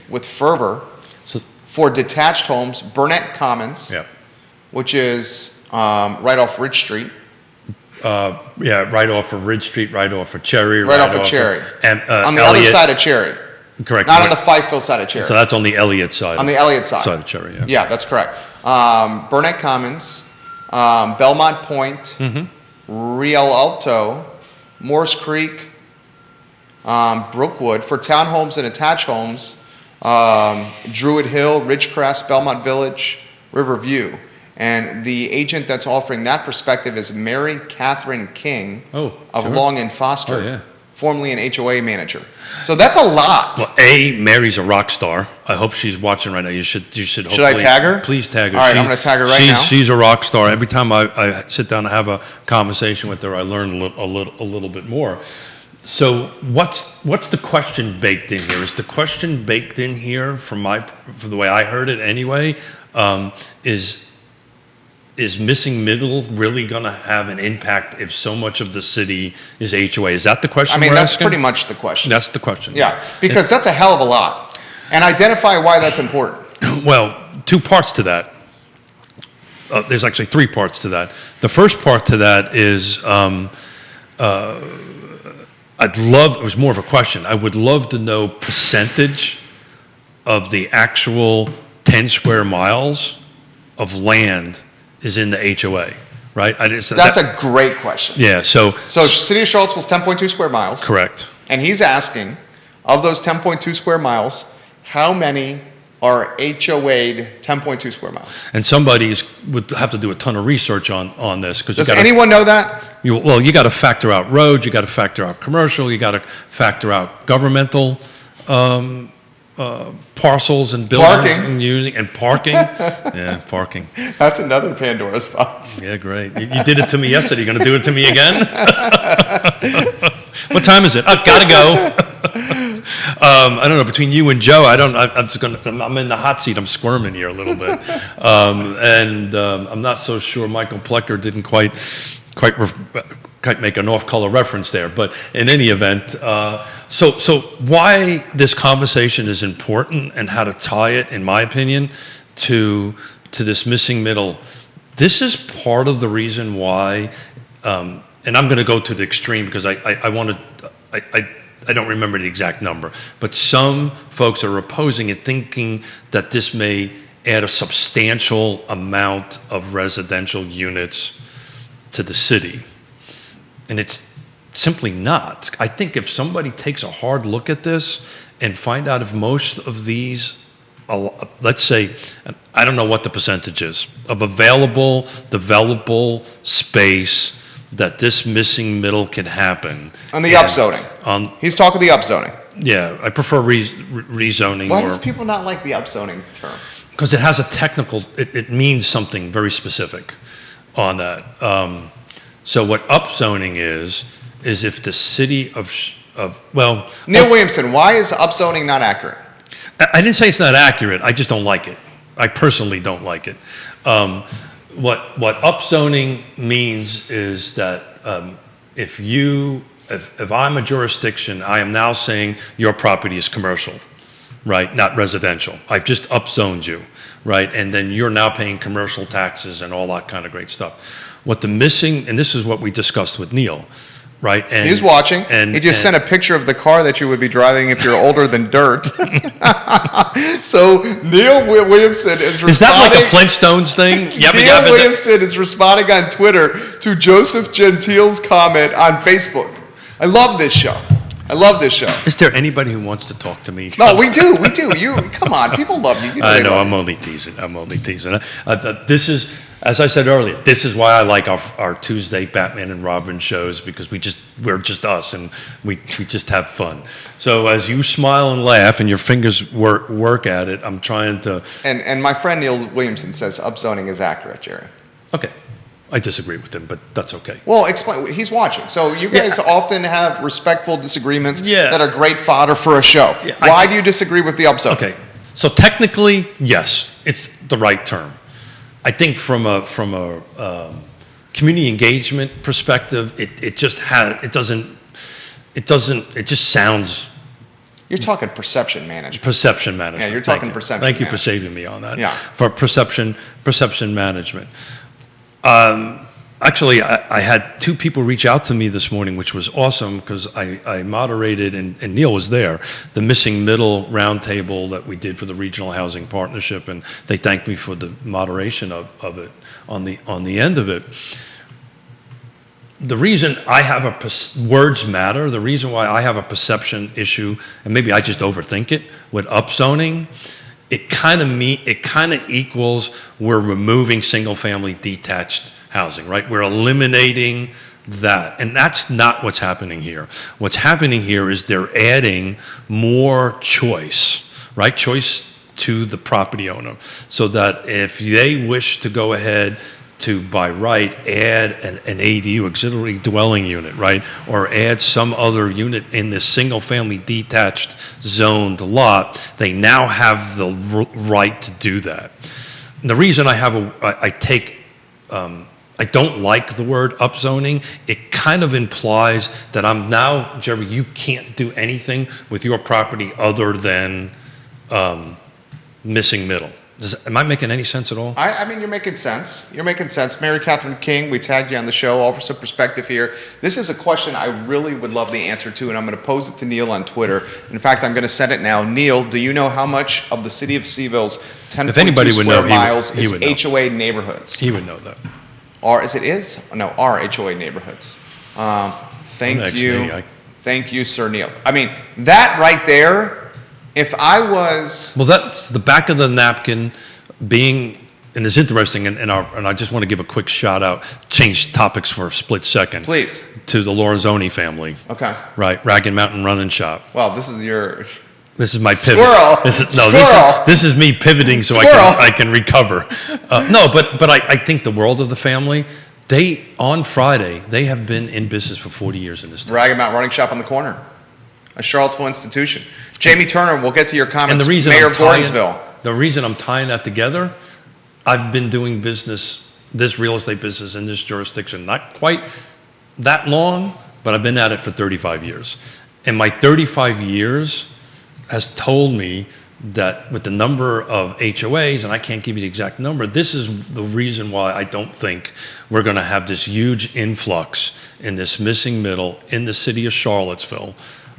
with fervor So, for detached homes. Burnett Commons, yeah. which is right off Ridge Street. Yeah, right off of Ridge Street, right off of Cherry. Right off of Cherry. And, On the other side of Cherry. Correct. Not on the Fifeville side of Cherry. So that's on the Elliott side. On the Elliott side. Side of Cherry, yeah. Yeah, that's correct. Burnett Commons, Belmont Point, Real Alto, Morse Creek, Brookwood. For townhomes and attached homes, Druid Hill, Ridgecrest, Belmont Village, Riverview. And the agent that's offering that perspective is Mary Catherine King Oh, of sure. Long and Foster, Oh, yeah. formerly an HOA manager. So that's a lot. Well, Mary's a rock star. I hope she's watching right now. You should hopefully. I tag her? Please tag her. All right, I'm gonna tag her right she's, now. She's a rock star. Every time I sit down and have a conversation with her, I learn a little bit more. So what's the question baked in here? Is the question baked in here from the way I heard it anyway? Is missing middle really going to have an impact if so much of the city is HOA? Is that the question? I mean, we're that's asking? pretty much the question. That's the question. Yeah, because that's a hell of a lot. And identify why that's important. Well, two parts to that. There's actually three parts to that. The first part to that is it was more of a question. I would love to know percentage of the actual 10 square miles of land is in the HOA, right? That's a great question. Yeah, so City of Charlottesville's 10.2 square miles. correct. And he's asking, of those 10.2 square miles, how many are HOA'd 10.2 square miles? And somebody would have to do a ton of research on this because Does anyone know that? you got to factor out roads, you got to factor out commercial, you got to factor out governmental parcels and buildings Parking. and using and parking. Yeah, parking. That's another Pandora's box. Yeah, great. You did it to me yesterday. You going to do it to me again? What time is it? Oh, gotta go. I don't know. Between you and Joe, I'm in the hot seat. I'm squirming here a little bit, and I'm not so sure. Michael Plecker didn't quite make an off-color reference there, but in any event, so why this conversation is important and how to tie it, in my opinion, to this missing middle. This is part of the reason why, and I'm going to go to the extreme because I don't remember the exact number, but some folks are opposing it, thinking that this may add a substantial amount of residential units to the city. And it's simply not. I think if somebody takes a hard look at this and find out if most of these, let's say, I don't know what the percentage is, of available, developable space that this missing middle can happen. On the upzoning. He's talking the upzoning. Yeah, I prefer rezoning. Why does people not like the upzoning term? Because it has a technical, it means something very specific on that. So what upzoning is if the city of Neil Williamson, why is upzoning not accurate? I didn't say it's not accurate. I just don't like it. I personally don't like it. What upzoning means is that if I'm a jurisdiction, I am now saying your property is commercial, right? Not residential. I've just upzoned you, right? And then you're now paying commercial taxes and all that kind of great stuff. What the missing, and this is what we discussed with Neil, right? And he's watching. He just sent a picture of the car that you would be driving if you're older than dirt. So Neil Williamson is responding. Is that like a Flintstones thing? Neil Williamson is responding on Twitter to Joseph Gentile's comment on Facebook. I love this show. Is there anybody who wants to talk to me? No, we do. You come on, people love you. I know. I'm only teasing. As I said earlier, this is why I like our Tuesday Batman and Robin shows, because we're just us and we just have fun. So as you smile and laugh and your fingers work at it, I'm trying to. And my friend Neil Williamson says upzoning is accurate, Jerry. Okay, I disagree with him, but that's okay. Well, explain. He's watching. So you guys often have respectful disagreements Yeah. that are great fodder for a show. Yeah, Why do you disagree with the upzoning? Okay, so technically, yes, it's the right term. I think from a community engagement perspective, it just sounds You're talking perception management. perception management. Yeah, you're talking Thank you. perception Thank you for management. saving me on that. Yeah. For perception management. Actually, I had two people reach out to me this morning, which was awesome, because I moderated, and Neil was there, the Missing Middle Roundtable that we did for the Regional Housing Partnership, and they thanked me for the moderation of it on the end of it. The reason I have words matter, the reason why I have a perception issue, and maybe I just overthink it, with upzoning, it kind of equals we're removing single-family detached housing, right? We're eliminating that. And that's not what's happening here. What's happening here is they're adding more choice, right? Choice to the property owner, so that if they wish to go ahead to, by right, add an ADU, auxiliary dwelling unit, right? Or add some other unit in this single-family detached zoned lot, they now have the right to do that. And the reason I don't like the word upzoning. It kind of implies that I'm now, Jerry, you can't do anything with your property other than missing middle. Am I making any sense at all? I mean, you're making sense. You're making sense. Mary Catherine King, we tagged you on the show, offer some perspective here. This is a question I really would love the answer to, and I'm going to pose it to Neil on Twitter. In fact, I'm going to send it now. Neil, do you know how much of the city of CVille's 10.2 square miles is HOA neighborhoods? He would know that. Are HOA neighborhoods. Thank you, Sir Neil. I mean, that right there, if I was... Well, that's the back of the napkin being, and it's interesting, and I just want to give a quick shout out, change topics for a split second. Please. To the Lorenzoni family. Okay. Right, Ragged Mountain Run and Shop. Well, this is your... This is my pivot. Squirrel. This is me pivoting so I can recover. But I think the world of the family. On Friday, they have been in business for 40 years in this town. Ragged Mountain Running Shop on the corner, a Charlottesville institution. Jamie Turner, we'll get to your comments. And the reason Mayor of Gordonsville. The reason I'm tying that together, I've been doing business, this real estate business in this jurisdiction, not quite that long, but I've been at it for 35 years. And my 35 years has told me that with the number of HOAs, and I can't give you the exact number, this is the reason why I don't think we're going to have this huge influx in this missing middle in the city of Charlottesville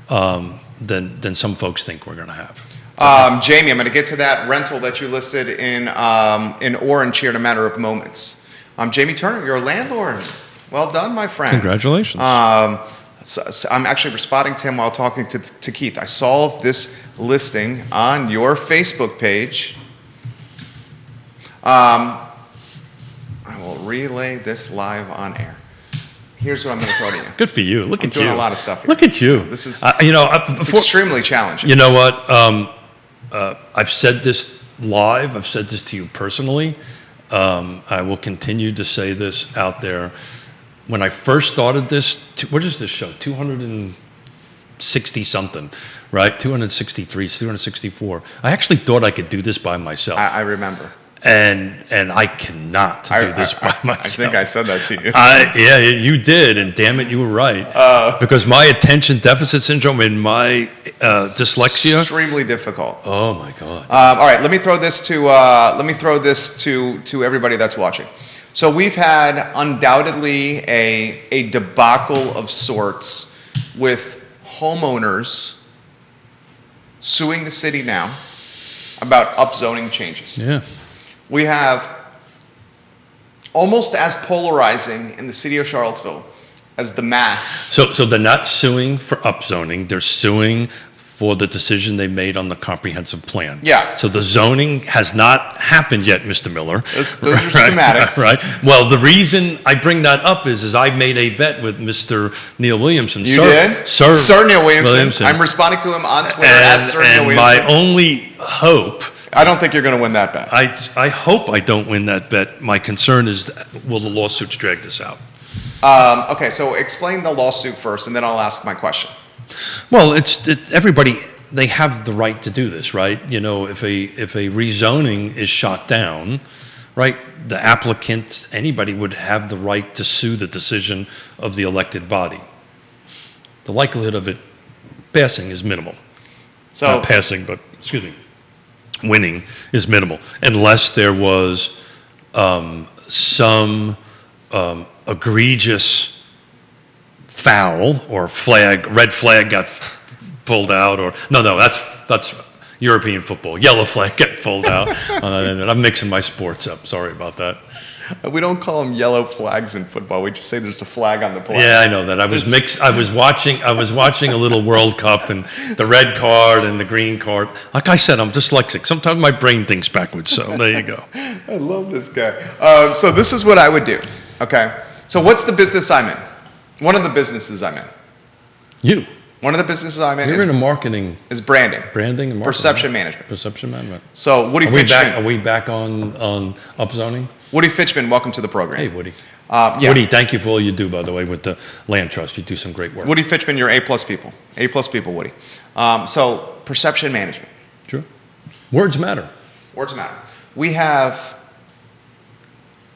than some folks think we're going to have. Jamie, I'm going to get to that rental that you listed in Orange here in a matter of moments. Jamie Turner, you're a landlord. Well done, my friend. Congratulations. So I'm actually responding to him while talking to Keith. I saw this listing on your Facebook page. I will relay this live on air. Here's what I'm going to throw to you. Good for you. Look at you. I'm doing a lot of stuff here. Look at you. This is it's extremely challenging. You know what? I've said this live. I've said this to you personally. I will continue to say this out there. When I first started this, what is this show? 260 something, right? 263, 264. I actually thought I could do this by myself. I remember. And I cannot do this by myself. I think I said that to you. Yeah, you did, and damn it, you were right. Because my attention deficit syndrome and my dyslexia, extremely difficult. Oh my God! All right, let me throw this to everybody that's watching. So we've had undoubtedly a debacle of sorts with homeowners suing the city now about upzoning changes. Yeah. We have almost as polarizing in the city of Charlottesville as the mass. So they're not suing for upzoning. They're suing for the decision they made on the comprehensive plan. Yeah. So the zoning has not happened yet, Mr. Miller. Those are schematics. Right. Well, the reason I bring that up is I made a bet with Mr. Neil Williamson. You did? Sir Neil Williamson. I'm responding to him on Twitter as Sir Neil Williamson. My only hope... I don't think you're going to win that bet. I hope I don't win that bet. My concern is, will the lawsuits drag this out? Okay, so explain the lawsuit first, and then I'll ask my question. Well, everybody, they have the right to do this, right? You know, if a rezoning is shot down, right, the applicant, anybody would have the right to sue the decision of the elected body. The likelihood of it passing is minimal. So, not passing, but, excuse me, winning is minimal, unless there was some egregious foul or red flag got pulled out, or no, that's European football. Yellow flag got pulled out. I'm mixing my sports up. Sorry about that. We don't call them yellow flags in football. We just say there's a flag on the play. Yeah, I know that. I was watching a little World Cup, and the red card and the green card. Like I said, I'm dyslexic. Sometimes my brain thinks backwards. So there you go. I love this guy. So this is what I would do. Okay. So what's the business I'm in? One of the businesses I'm in. You. One of the businesses I'm in You're into marketing. Is branding. Branding and marketing. Perception management. Perception management. So Woody Fitchman. Are we back on upzoning? Woody Fitchman, welcome to the program. Hey, Woody. Yeah. Woody, thank you for all you do, by the way, with the land trust. You do some great work. Woody Fitchman, you're A+ people. A+ people, Woody. So perception management. Sure. Words matter. Words matter. We have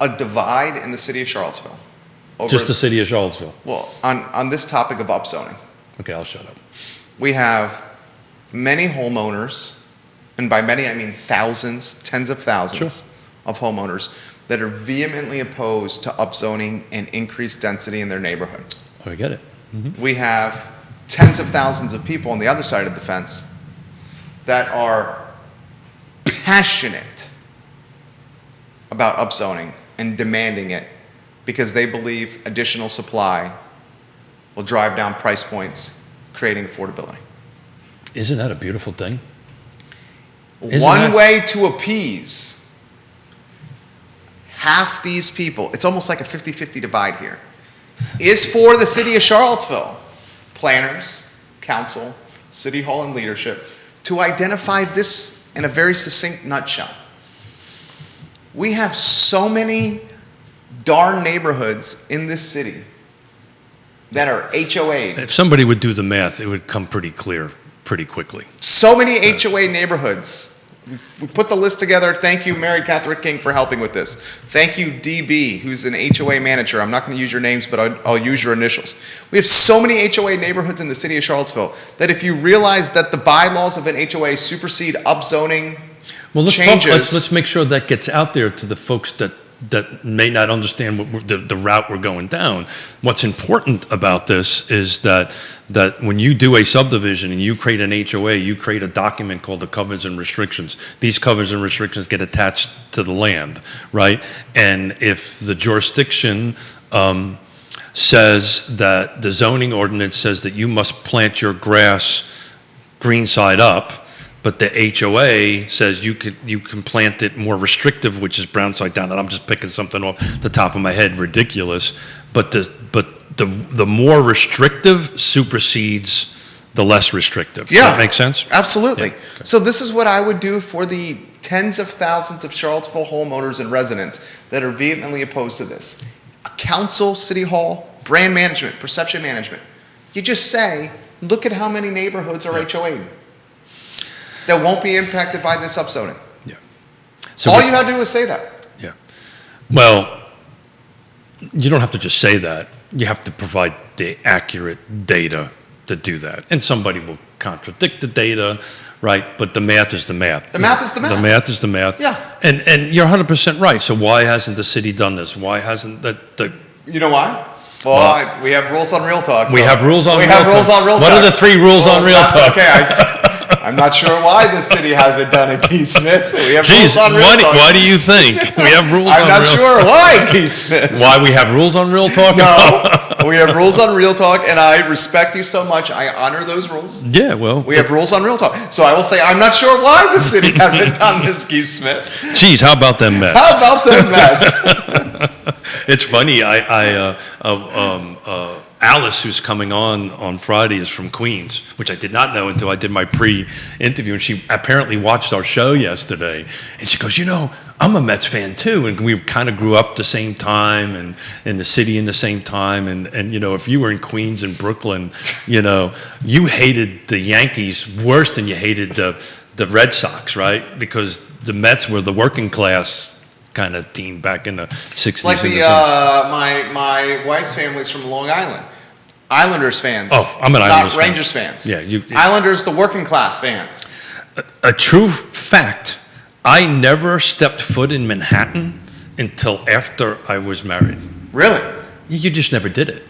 a divide in the city of Charlottesville. Just the city of Charlottesville. Well, on this topic of upzoning. Okay, I'll shut up. We have many homeowners, and by many I mean thousands, tens of thousands of homeowners that are vehemently opposed to upzoning and increased density in their neighborhood. Oh, I get it. Mm-hmm. We have tens of thousands of people on the other side of the fence that are passionate about upzoning and demanding it because they believe additional supply will drive down price points, creating affordability. Isn't that a beautiful thing? One way to appease half these people, it's almost like a 50-50 divide here, is for the city of Charlottesville, planners, council, city hall, and leadership, to identify this in a very succinct nutshell. We have so many darn neighborhoods in this city that are HOA. If somebody would do the math, it would come pretty clear pretty quickly. So many HOA neighborhoods. We put the list together. Thank you, Mary Catherine King, for helping with this. Thank you, DB, who's an HOA manager. I'm not going to use your names, but I'll use your initials. We have so many HOA neighborhoods in the city of Charlottesville that if you realize that the bylaws of an HOA supersede upzoning changes. Let's make sure that gets out there to the folks that may not understand what the route we're going down. What's important about this is that when you do a subdivision and you create an HOA, you create a document called the covenants and restrictions. These covenants and restrictions get attached to the land, right? And if the jurisdiction says that the zoning ordinance says that you must plant your grass green side up, but the HOA says you can plant it more restrictive, which is brown side down. And I'm just picking something off the top of my head, ridiculous. But the more restrictive supersedes the less restrictive. Yeah. Does that make sense? Absolutely. Yeah. Okay. So this is what I would do for the tens of thousands of Charlottesville homeowners and residents that are vehemently opposed to this. A council, city hall, brand management, perception management. You just say, look at how many neighborhoods are HOA that won't be impacted by this upzoning. Yeah. So all you have to do is say that. Yeah. Well, you don't have to just say that. You have to provide the accurate data to do that. And somebody will contradict the data, right? But the math is the math. The math is the math. The math is the math. Yeah. And you're 100% right. So why hasn't the city done this? Why hasn't the You know why? Well, we have rules on Real Talk. We have rules on Real Talk. What are the 3 rules on Real Talk? Okay, I'm not sure why the city hasn't done it, Keith Smith. We have rules on Real Talk. Why do you think we have rules on Real Talk? I'm not sure why, Keith Smith. Why we have rules on Real Talk? No, we have rules on Real Talk, and I respect you so much. I honor those rules. Yeah, well, We have rules on Real Talk. So I will say, I'm not sure why the city hasn't done this, Keith Smith. geez, how about them Mets? How about them Mets? It's funny. Alice, who's coming on Friday, is from Queens, which I did not know until I did my pre-interview, and she apparently watched our show yesterday, and she goes, I'm a Mets fan too, and we kind of grew up the same time, and in the city in the same time, and if you were in Queens and Brooklyn, you hated the Yankees worse than you hated the Red Sox, right? Because the Mets were the working class kind of team back in the 60s. It's like my wife's family's from Long Island. Islanders fans. Oh, I'm an Islanders fan. Not Rangers fans. Yeah, Islanders, the working class fans. A true fact, I never stepped foot in Manhattan until after I was married. Really? You just never did it.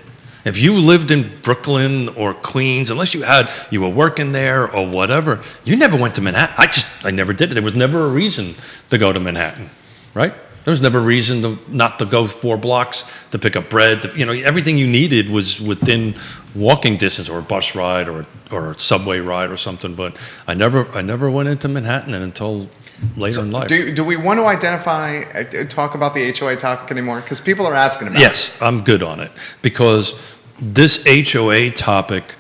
If you lived in Brooklyn or Queens, unless you were working there or whatever, you never went to Manhattan. I never did it. There was never a reason to go to Manhattan. Right? There was never a reason not to go 4 blocks to pick up bread. Everything you needed was within walking distance, or a bus ride, or a subway ride, or something. But I never went into Manhattan until later in life. Do we want to talk about the HOA topic anymore? Because people are asking about it. Yes, I'm good on it, because this HOA topic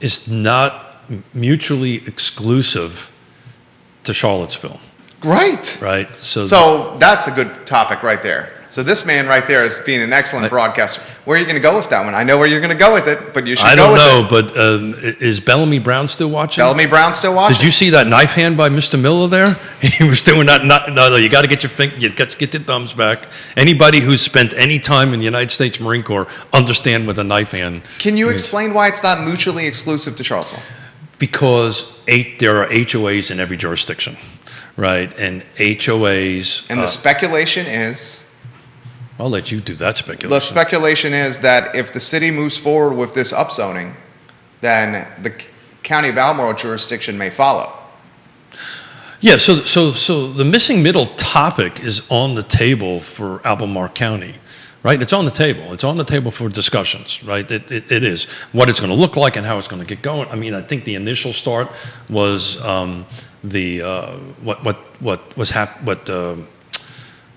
is not mutually exclusive to Charlottesville. Right. Right. So that's a good topic right there. So this man right there is being an excellent broadcaster. Where are you going to go with that one? I know where you're going to go with it, but you should go with it. I don't know, but is Bellamy Brown still watching? Bellamy Brown still watching? Did you see that knife hand by Mr. Miller there? He was doing that. No, you got to get you got to get your thumbs back. Anybody who's spent any time in the United States Marine Corps understand what a knife hand. Can you explain why it's not mutually exclusive to Charlottesville? Because there are HOAs in every jurisdiction. Right, and HOAs... And the speculation is... I'll let you do that speculation. The speculation is that if the city moves forward with this upzoning, then the County of Albemarle jurisdiction may follow. Yeah, so the missing middle topic is on the table for Albemarle County, right? It's on the table. It's on the table for discussions, right? It is. What it's going to look like and how it's going to get going. I mean, I think the initial start was... the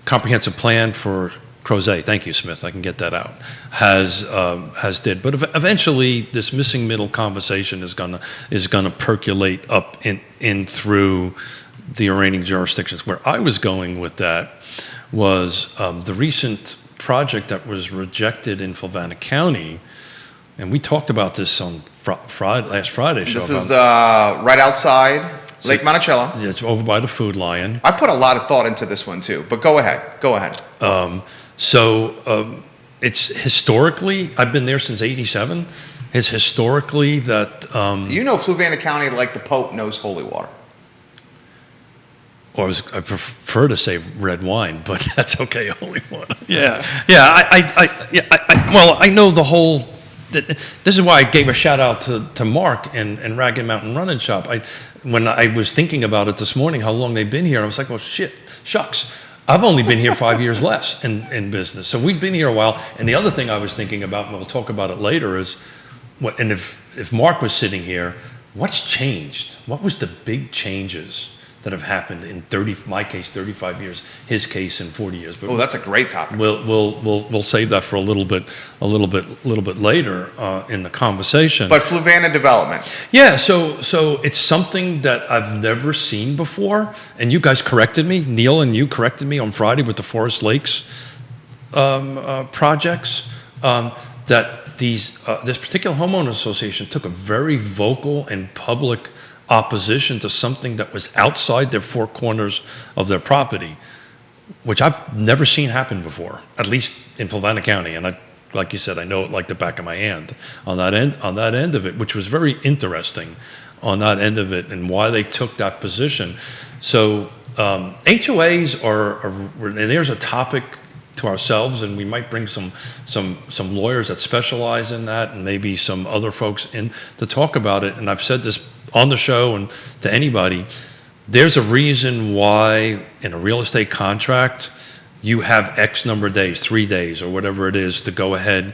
comprehensive plan for Crozet, thank you, Smith, I can get that out, has did. But eventually, this missing middle conversation is gonna percolate up in through the remaining jurisdictions. Where I was going with that was the recent project that was rejected in Fulvana County, and we talked about this on last Friday. This is right outside Lake Monticello. Yeah, it's over by the Food Lion. I put a lot of thought into this one too, but go ahead. It's historically, I've been there since '87. It's historically that... Fluvanna County, like the Pope, knows holy water. Or I prefer to say red wine, but that's okay, holy water. Yeah. Well, I know the whole... This is why I gave a shout out to Mark and Ragged Mountain Running Shop. When I was thinking about it this morning, how long they've been here, I was like, well, shucks. I've only been here 5 years less in business. So we've been here a while. And the other thing I was thinking about, and we'll talk about it later, is, if Mark was sitting here, what's changed? What was the big changes that have happened in my case, 35 years, his case in 40 years? But that's a great topic. We'll save that for a little bit later in the conversation. But Fluvanna development. Yeah, so it's something that I've never seen before, and you guys corrected me, Neil, and you corrected me on Friday with the Forest Lakes projects. That this particular homeowner association took a very vocal and public opposition to something that was outside their 4 corners of their property, which I've never seen happen before, at least in Fulvana County. And like you said, I know it like the back of my hand on that end of it, which was very interesting on that end of it and why they took that position. So HOAs and there's a topic to ourselves, and we might bring some lawyers that specialize in that and maybe some other folks in to talk about it. And I've said this on the show and to anybody, there's a reason why in a real estate contract you have X number of days, 3 days or whatever it is, to go ahead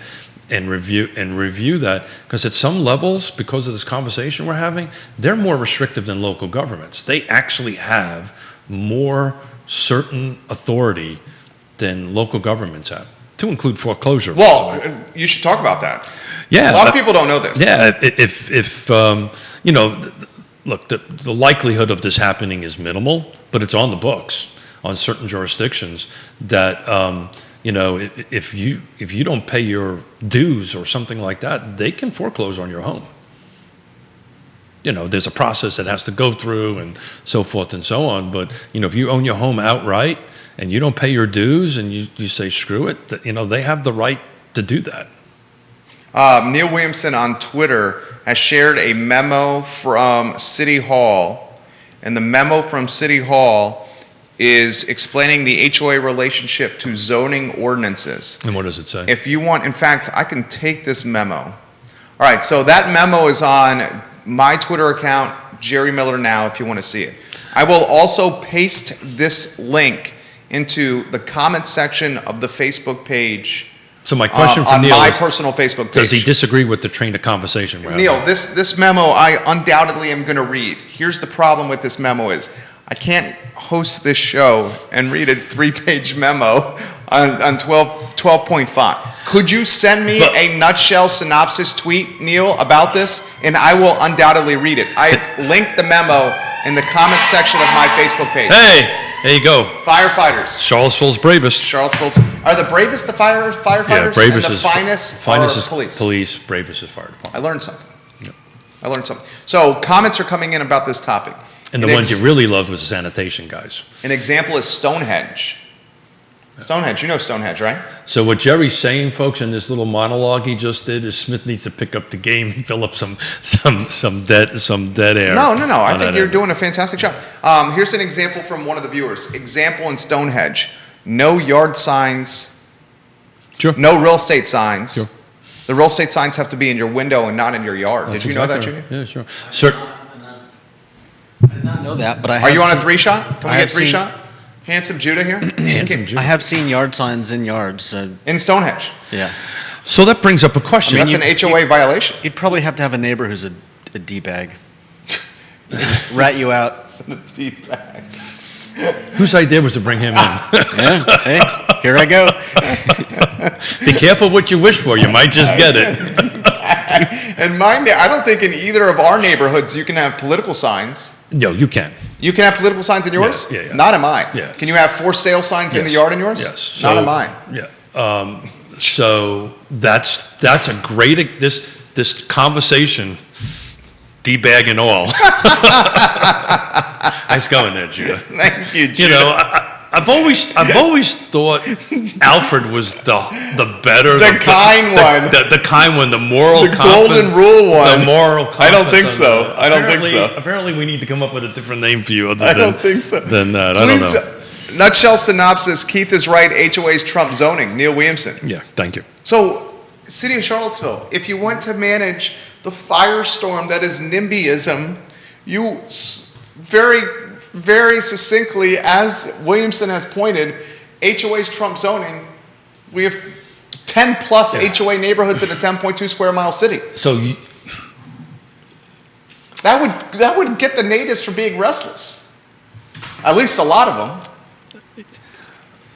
and review that, because at some levels, because of this conversation we're having, they're more restrictive than local governments. They actually have more certain authority than local governments have, to include foreclosure. Well, you should talk about that. Yeah, a lot of people don't know this. Yeah, if look, the likelihood of this happening is minimal, but it's on the books on certain jurisdictions that if you don't pay your dues or something like that, they can foreclose on your home. There's a process that has to go through and so forth and so on. But if you own your home outright and you don't pay your dues and you say screw it, they have the right to do that. Neil Williamson on Twitter has shared a memo from City Hall, and the memo from City Hall is explaining the HOA relationship to zoning ordinances. And what does it say? If you want, in fact, I can take this memo. All right, so that memo is on my Twitter account, Jerry Miller Now, if you want to see it. I will also paste this link into the comment section of the Facebook page. So my question for on Neil my is, personal Facebook page. does he disagree with the train of conversation we're having? Neil, this memo I undoubtedly am going to read. Here's the problem with this memo is I can't host this show and read a 3-page memo on 12.5. Could you send me a nutshell synopsis tweet, Neil, about this? And I will undoubtedly read it. I've linked the memo in the comment section of my Facebook page. Hey, there you go. Firefighters. Charlottesville's bravest. Charlottesville's. Are the bravest the firefighters? Yeah, bravest and the is finest is police? Police, bravest is fire department. I learned something. I learned something. So comments are coming in about this topic. And the ones you really loved was the sanitation guys. An example is Stonehenge. Stonehenge, you know Stonehenge, right? So what Jerry's saying, folks, in this little monologue he just did, is Smith needs to pick up the game and fill up some dead air. No. I think you're doing a fantastic job. Here's an example from one of the viewers. Example in Stonehenge: no yard signs. Sure. No real estate signs. Sure. The real estate signs have to be in your window and not in your yard. That's Did you know that, exactly Junior? right. Yeah, sure. Sir, I did not know that, but I have Are you on a seen- 3-shot? Can we I get have 3-shot? Handsome Judah here? Handsome Judah. I have seen yard signs in yards. In Stonehenge. Yeah. So that brings up a question. That's an HOA violation. You'd probably have to have a neighbor who's a D-bag. Rat you out. It's in a deep bag. Whose idea was to bring him in? Yeah. Hey, here I go. Be careful what you wish for. You might just get it. And I don't think in either of our neighborhoods you can have political signs. No, you can. You can have political signs in yours? Yeah. Not in mine. Yeah. Can you have for sale signs in the yard in yours? Yes. Not in mine. Yeah. So that's a great this conversation, D-bag and all. Nice going there, Judah. Thank you, Judah. I've always thought Alfred was the better, The kind one. the kind one, the moral, The golden rule one. the moral. Compass. I don't think so. I don't think so. Apparently, we need to come up with a different name for you. Other I than, don't think so. Than that, I don't Please, know. nutshell synopsis, Keith is right, HOA's trump zoning, Neil Williamson. Yeah, thank you. So, City of Charlottesville, if you want to manage the firestorm that is NIMBYism, you very, very succinctly, as Williamson has pointed, HOA's trump zoning. We have 10 plus HOA neighborhoods in a 10.2 square mile city. So That would get the natives from being restless. At least a lot of them.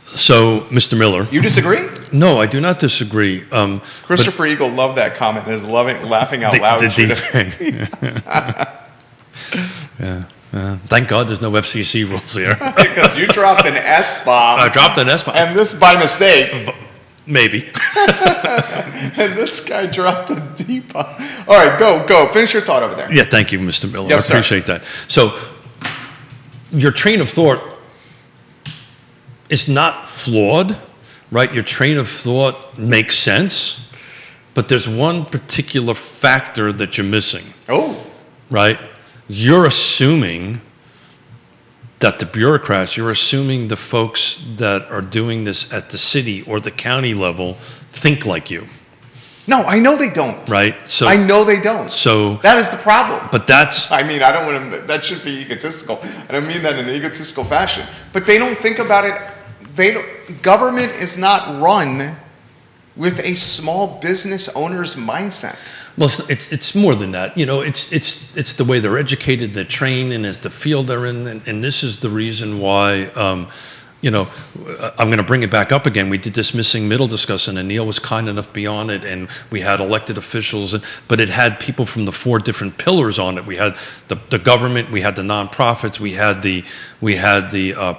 So, Mr. Miller. You disagree? No, I do not disagree. Christopher Eagle loved that comment and is laughing out loud. Thank God there's no FCC rules here. Because you dropped an S-bomb. I dropped an S-bomb. And this by mistake. Maybe. And this guy dropped a D-bomb. All right, go. Finish your thought over there. Yeah, thank you, Mr. Miller. Yes, I appreciate that. So, your train of thought is not flawed, right? Your train of thought makes sense, but there's one particular factor that you're missing. Oh. Right? You're assuming that the bureaucrats, you're assuming the folks that are doing this at the city or the county level think like you. No, I know they don't. Right? So I know they don't. So that is the problem. But that's... I mean, I don't want to... That should be egotistical. I don't mean that in an egotistical fashion. But they don't think about it. Government is not run with a small business owner's mindset. Well, it's more than that. You know, it's the way they're educated, they're trained, and it's the field they're in. And this is the reason why, you know, I'm going to bring it back up again. We did this missing middle discussion, and Neil was kind enough to be on it, and we had elected officials, but it had people from the 4 different pillars on it. We had the government, we had the nonprofits, we had the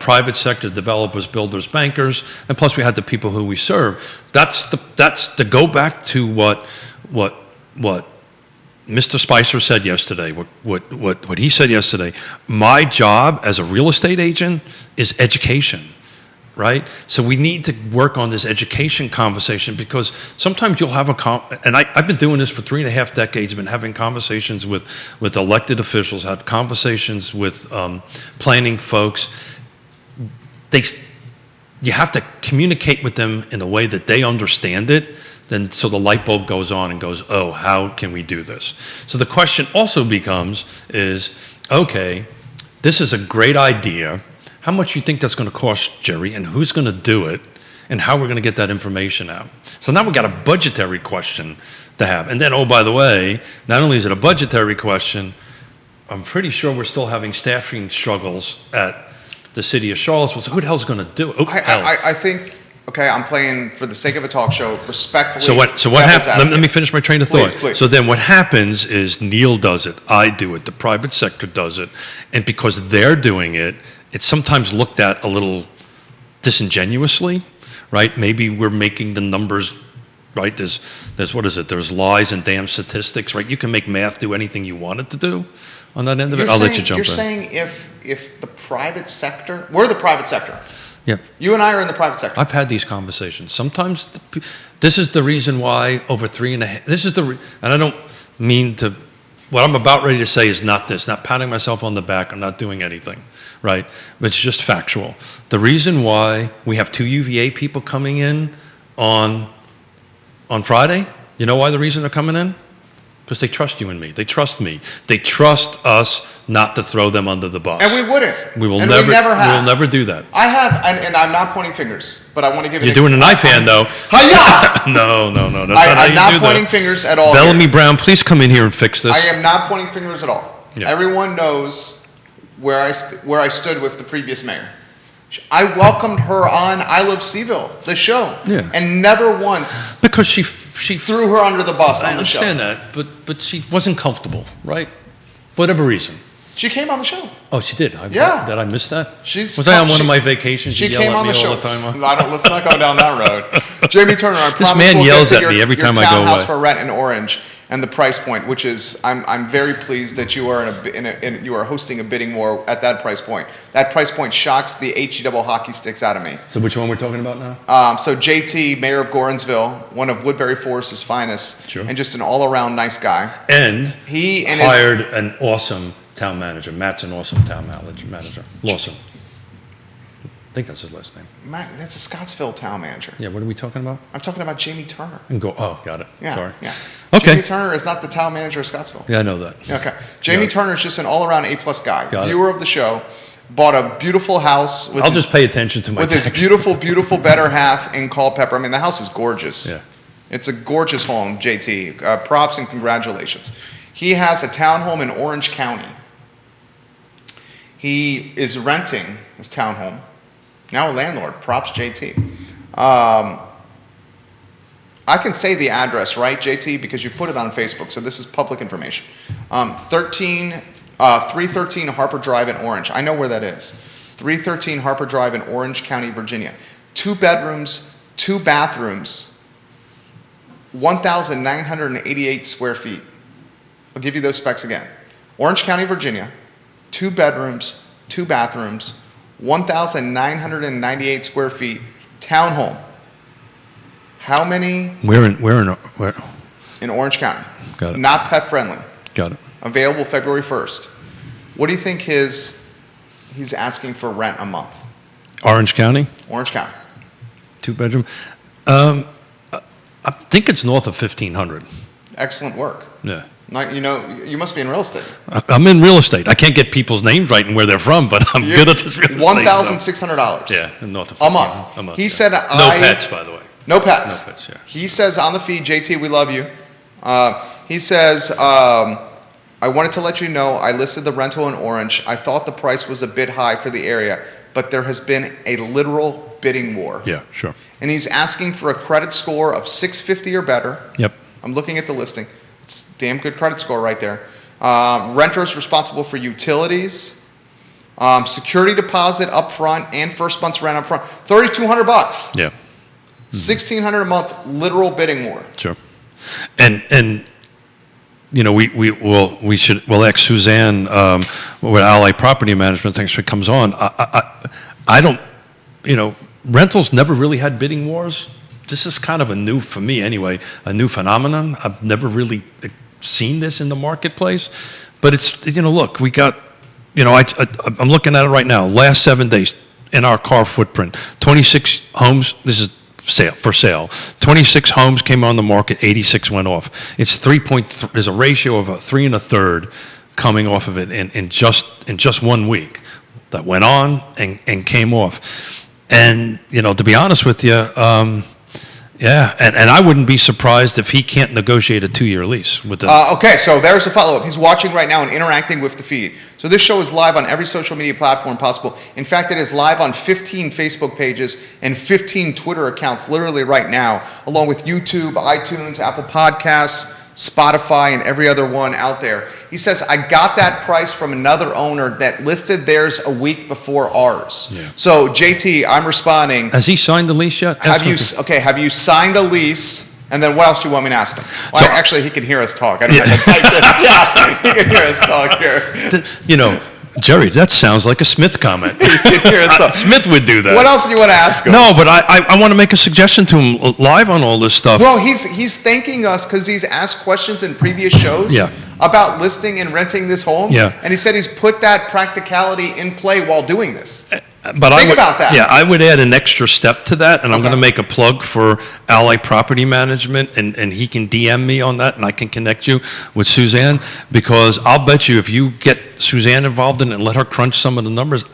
private sector, developers, builders, bankers, and plus we had the people who we serve. That's to go back to what Mr. Spicer said yesterday, what he said yesterday. My job as a real estate agent is education, right? So we need to work on this education conversation, because sometimes you'll have and I've been doing this for 3.5 decades, been having conversations with elected officials, had conversations with planning folks. You have to communicate with them in a way that they understand it. Then so the light bulb goes on and goes, oh, how can we do this? So the question also becomes okay, this is a great idea. How much do you think that's going to cost, Jerry, and who's going to do it, and how we're going to get that information out? So now we've got a budgetary question to have. And then, oh, by the way, not only is it a budgetary question, I'm pretty sure we're still having staffing struggles at the city of Charlottesville. So who the hell's going to do it? I think... Okay, I'm playing for the sake of a talk show, respectfully. So what happens? Let me finish my train of thought. Please. So then what happens is Neil does it, I do it, the private sector does it, and because they're doing it, it's sometimes looked at a little disingenuously, right? Maybe we're making the numbers, right? There's what is it? There's lies and damn statistics, right? You can make math do anything you want it to do on that end of it. I'll let you jump in. You're saying if the private sector, we're the private sector. Yeah. You and I are in the private sector. I've had these conversations. Sometimes this is the reason why over 3.5, and I don't mean to, what I'm about ready to say is not patting myself on the back. I'm not doing anything, right? But it's just factual. The reason why we have 2 UVA people coming in on Friday, you know why the reason they're coming in? Because they trust you and me. They trust me. They trust us not to throw them under the bus. And we wouldn't. We will and never. We never have. We will never do that. I have, and I'm not pointing fingers, but I want to give it. You're doing a knife hand, though. Hi-ya! No. I'm not pointing fingers at all. Bellamy here. Brown, please come in here and fix this. I am not pointing fingers at all. Yeah. Everyone knows where I stood with the previous mayor. I welcomed her on I Love CVille, the show, and never once because she threw her under the bus on the show. I understand that, but she wasn't comfortable, right? For whatever reason. She came on the show. Oh, she did. Did I miss that? Was I on one of my vacations? She You came yell on at the me show. all the time. Let's not go down that road. Jamie Turner, I promise This man we'll yells get to at me every time I go townhouse away. for rent in Orange and the price point, which is I'm very pleased that you are you are hosting a bidding war at that price point. That price point shocks the HE double hockey sticks out of me. So which one we're talking about now? So JT, mayor of Gordonsville, one of Woodbury Forest's finest, Sure. and just an all-around nice guy. And he hired an awesome town manager. Matt's an awesome town manager. Lawson. I think that's his last name. Matt, that's a Scottsville town manager. Yeah, what are we talking about? I'm talking about Jamie Turner. Got it. Yeah, Sorry. Yeah. Okay. Jamie Turner is not the town manager of Scottsville. Yeah, I know that. Okay. Jamie Turner is just an all-around A-plus guy. Got Viewer of the show. Bought a beautiful house. I'll just pay attention to my with his beautiful better half in Culpeper. I mean, the house is gorgeous. Yeah. It's a gorgeous home, JT. Props and congratulations. He has a townhome in Orange County. He is renting his townhome. Now a landlord. Props, JT. I can say the address, right, JT, because you put it on Facebook, so this is public information. 313 Harper Drive in Orange. I know where that is. 313 Harper Drive in Orange County, Virginia. 2 bedrooms, 2 bathrooms, 1,988 square feet. I'll give you those specs again. Orange County, Virginia. 2 bedrooms, 2 bathrooms, 1,998 square feet, townhome. How many? Where? In Orange County. Got it. Not pet friendly. Got it. Available February 1st. What do you think he's asking for rent a month? Orange County? Orange County. 2 bedroom. I think it's north of 1,500. Excellent work. Yeah. Like, you must be in real estate. I'm in real estate. I can't get people's names right and where they're from, but I'm good at this real estate. $1,600. Yeah, north of a month. A month. He said, no pets, by the way. No pets. No pets, yeah. He says on the feed, JT, we love you. He says, I wanted to let you know I listed the rental in Orange. I thought the price was a bit high for the area, but there has been a literal bidding war. Yeah, sure. And he's asking for a credit score of 650 or better. Yep. I'm looking at the listing. It's a damn good credit score right there. Renters responsible for utilities, security deposit up front, and first month's rent up front. $3,200. Yeah. $1,600 a month, literal bidding war. Sure. And you know, we'll ask Suzanne with Ally Property Management. Thanks for comes on. I don't, you know, rentals never really had bidding wars. This is kind of for me anyway, a new phenomenon. I've never really seen this in the marketplace, but it's, you know, look, we got, you know, I'm looking at it right now. Last 7 days in our car footprint, 26 homes. This is for sale. 26 homes came on the market, 86 went off. It's 3.3. There's a ratio of 3 1/3 coming off of it in just 1 week that went on and came off. And you know, to be honest with you, yeah, and I wouldn't be surprised if he can't negotiate a 2-year lease with the. Okay, so there's the follow-up. He's watching right now and interacting with the feed. So this show is live on every social media platform possible. In fact, it is live on 15 Facebook pages and 15 Twitter accounts literally right now, along with YouTube, iTunes, Apple Podcasts, Spotify, and every other one out there. He says, I got that price from another owner that listed theirs a week before ours. Yeah. So, JT, I'm responding. Has he signed the lease yet? Have you signed a lease? And then what else do you want me to ask him? Well, So- actually, he can hear us talk. I don't have to type this. Yeah, he can hear us talk here. You know, Jerry, that sounds like a Smith comment. He can hear us talk. Smith would do that. What else do you want to ask him? No, but I want to make a suggestion to him live on all this stuff. Well, he's thanking us because he's asked questions in previous shows Yeah. about listing and renting this home. Yeah. And he said he's put that practicality in play while doing this. But Think about that. Yeah, I would add an extra step to that, and I'm Okay. going to make a plug for Ally Property Management, and he can DM me on that, and I can connect you with Suzanne, because I'll bet you if you get Suzanne involved in it and let her crunch some of the numbers,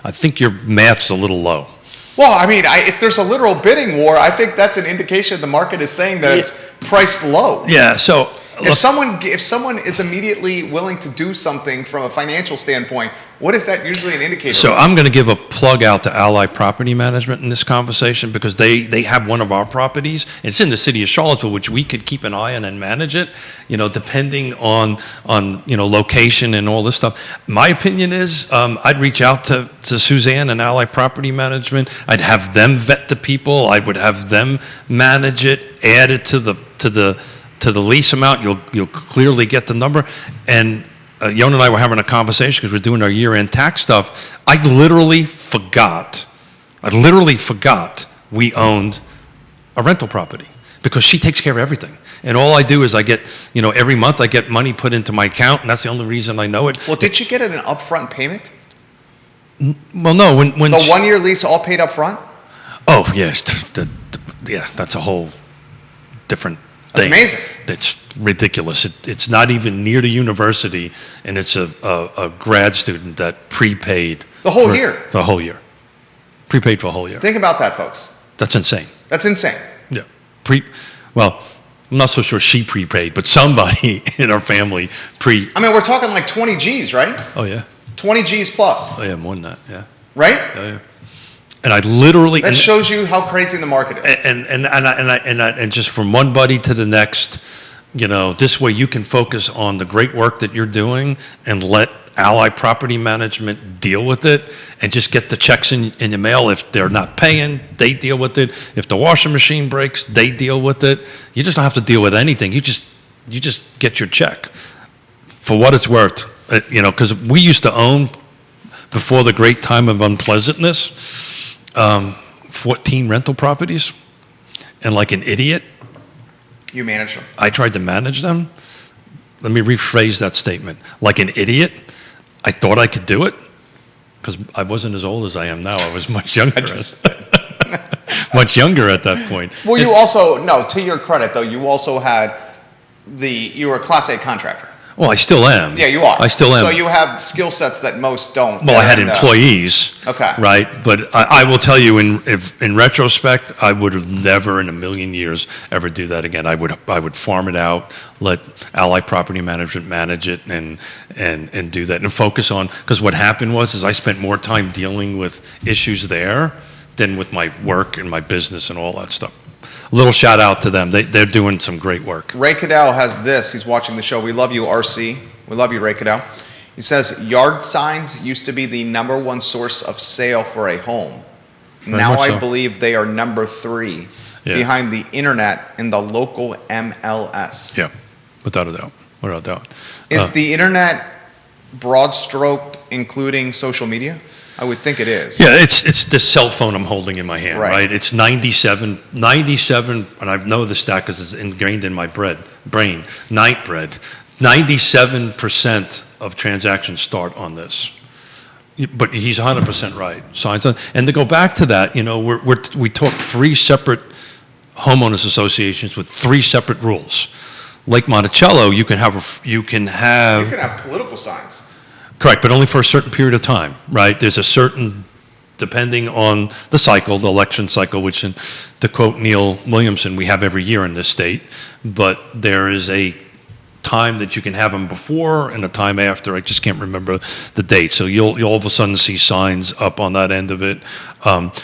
I think your math's a little low. Well, I mean, if there's a literal bidding war, I think that's an indication the market is saying that it's priced low. Yeah, so If someone is immediately willing to do something from a financial standpoint, what is that usually an indicator? So of? I'm going to give a plug out to Ally Property Management in this conversation, because they have one of our properties. It's in the city of Charlottesville, which we could keep an eye on and manage it, you know, depending on you know, location and all this stuff. My opinion is I'd reach out to Suzanne and Ally Property Management. I'd have them vet the people. I would have them manage it, add it to the lease amount. You'll clearly get the number. And Yonna and I were having a conversation because we're doing our year-end tax stuff. I literally forgot we owned a rental property, because she takes care of everything. And all I do is I get, you know, every month I get money put into my account, and that's the only reason I know it. Well, did you get an upfront payment? Well, no, when The 1-year lease all paid up front? Oh, yes. Yeah, that's a whole different thing. That's amazing. It's ridiculous. It's not even near the university, and it's a grad student that prepaid. The whole year? The whole year. Prepaid for a whole year. Think about that, folks. That's insane. That's insane. Yeah. Well, I'm not so sure she prepaid, but somebody in our family I mean, we're talking like 20 G's, right? Oh, yeah. 20 G's plus, Oh, yeah, more than that, yeah. right? Oh, yeah. And I literally... That shows you how crazy the market is. And just from one buddy to the next, you know, this way you can focus on the great work that you're doing and let Ally Property Management deal with it, and just get the checks in your mail. If they're not paying, they deal with it. If the washing machine breaks, they deal with it. You just don't have to deal with anything. You just get your check. For what it's worth, you know, because we used to own, before the great time of unpleasantness, 14 rental properties, and like an idiot, You manage them. I tried to manage them. Let me rephrase that statement. Like an idiot, I thought I could do it, because I wasn't as old as I am now. I was much younger. Much younger at that point. Well, you also, no, to your credit though, you also had you were a Class A contractor. Well, I still am. Yeah, you are. I still am. So you have skill sets that most don't. Well, I had employees. Okay. Right, but I will tell you, in retrospect, I would have never in a million years ever do that again. I would farm it out, let Ally Property Management manage it, and do that, and focus on, because what happened was I spent more time dealing with issues there than with my work and my business and all that stuff. A little shout out to them. They're doing some great work. Ray Cadell has this. He's watching the show. We love you, RC. We love you, Ray Cadell. He says, yard signs used to be the #1 source of sale for a home. Very Now much I so. believe they are number 3 behind the internet in the local MLS. Yeah, without a doubt. Without a doubt. Is the internet broad stroke including social media? I would think it is. Yeah, it's the cell phone I'm holding in my hand, Right. right? It's 97, and I know the stat because it's ingrained in my brain, night bread. 97% of transactions start on this. But he's 100% right. Signs on, and to go back to that, we talk 3 separate homeowners associations with 3 separate rules. Lake Monticello, you can have You can have political signs. correct, but only for a certain period of time, right? There's a certain, depending on the cycle, the election cycle, which, to quote Neil Williamson, we have every year in this state, but there is a time that you can have them before and a time after. I just can't remember the date. So you'll all of a sudden see signs up on that end of it.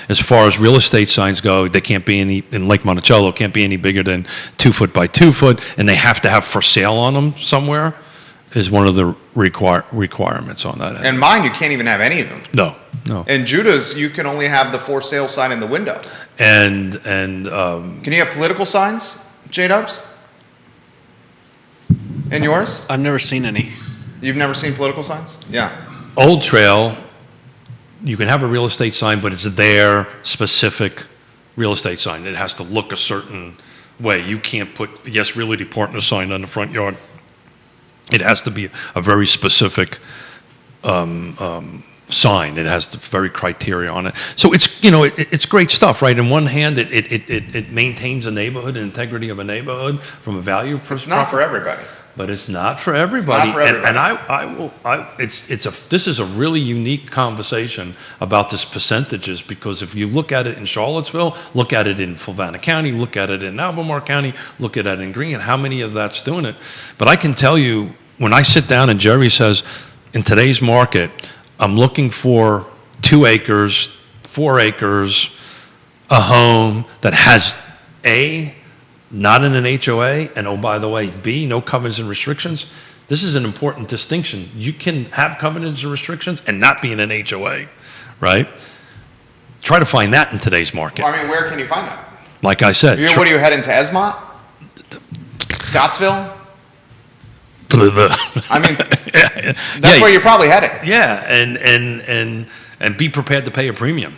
As far as real estate signs go, they can't be any, in Lake Monticello, can't be any bigger than 2 foot by 2 foot, and they have to have for sale on them somewhere. Is one of the requirements on that end. And mine, you can't even have any of them. No. In Judah's, you can only have the for sale sign in the window. And Can you have political signs, J-Dubs? In yours? I've never seen any. You've never seen political signs? Yeah. Old Trail, you can have a real estate sign, but it's their specific real estate sign. It has to look a certain way. You can't put Yes Realty Partner sign on the front yard. It has to be a very specific sign. It has the very criteria on it. So it's great stuff, right? On one hand, it maintains a neighborhood, an integrity of a neighborhood from a value perspective. It's not for everybody. But it's not for everybody. It's not for everybody. This is a really unique conversation about this percentages, because if you look at it in Charlottesville, look at it in Fluvanna County, look at it in Albemarle County, look at it in Greene, how many of that's doing it? But I can tell you, when I sit down and Jerry says, in today's market, I'm looking for 2 acres, 4 acres, a home that has not in an HOA, and oh, by the way, B, no covenants and restrictions. This is an important distinction. You can have covenants and restrictions and not be in an HOA, right? Try to find that in today's market. Well, I mean, where can you find that? Like I said. What are you heading to Esmont? Scottsville? I mean, that's where you're probably heading. Yeah, and be prepared to pay a premium,